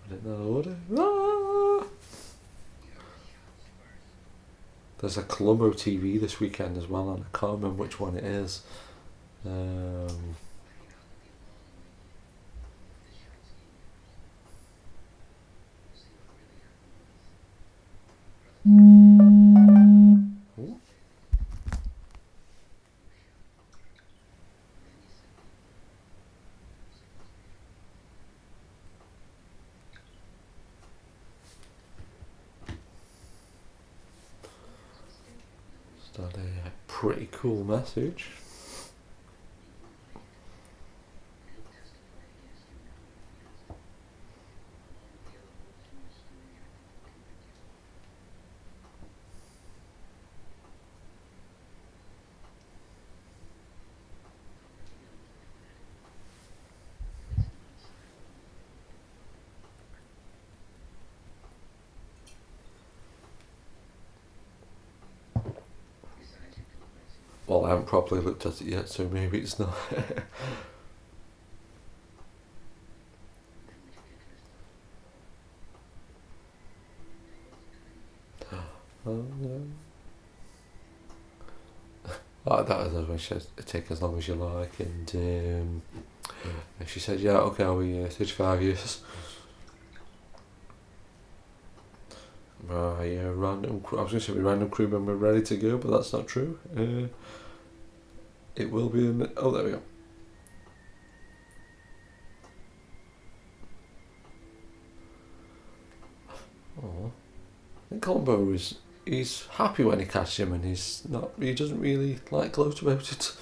Put it in that order. Ah! There's a Columbo TV this weekend as well, and I can't remember which one it is. Ooh. Is that a pretty cool message? Well, I haven't properly looked at it yet, so maybe it's not. Oh no. That was when she said, take as long as you like, and she said, yeah, okay, I'll be 35 years. Random. I was going to say random crew member ready to go, but that's not true. It will be in. Oh, there we go. Oh, I think Columbo is he's happy when he catches him, and he doesn't really like gloat about it.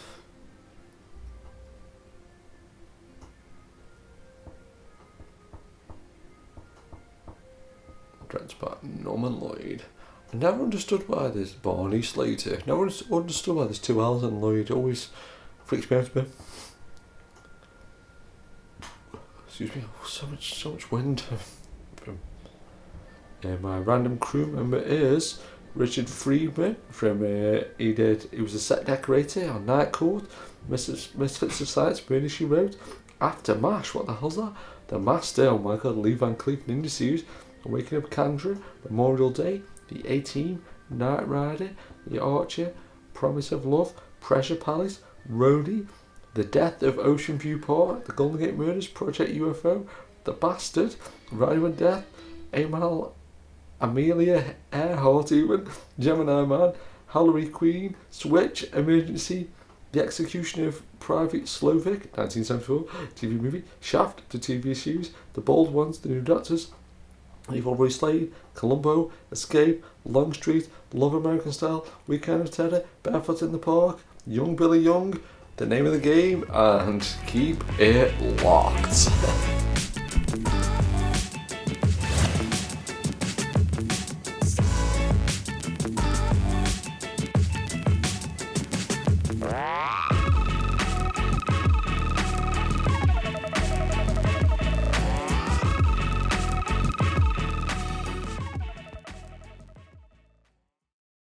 Dread's back, Norman Lloyd. I never understood why there's Barney Slater. Never understood why there's two L's in Lloyd. Always freaks me out a bit. Excuse me. Oh, so much wind. My random crew member is Richard Friedman from he was a set decorator on Night Court, Misfits of Science, Murder She Wrote, After MASH, what the hell's that? The Master, oh my god, Lee Van Cleef Ninja Series, Waking Up Kendra, Memorial Day, The A-Team, Knight Rider, The Archer, Promise of Love, Pressure Palace, Rhodey, The Death of Ocean View Park, The Golden Gate Murders, Project UFO, The Bastard, Riding with Death, Amelia Earhart, even Gemini Man, Hillary Queen, Switch, Emergency, The Execution of Private Slovic, 1974, TV movie, Shaft, the TV series, The Bold Ones, The New Doctors, Evil Roy Slade, Columbo, Escape, Longstreet, Love American Style, Weekend of Terror, Barefoot in the Park, Young Billy Young, The Name of the Game, and Keep It Locked.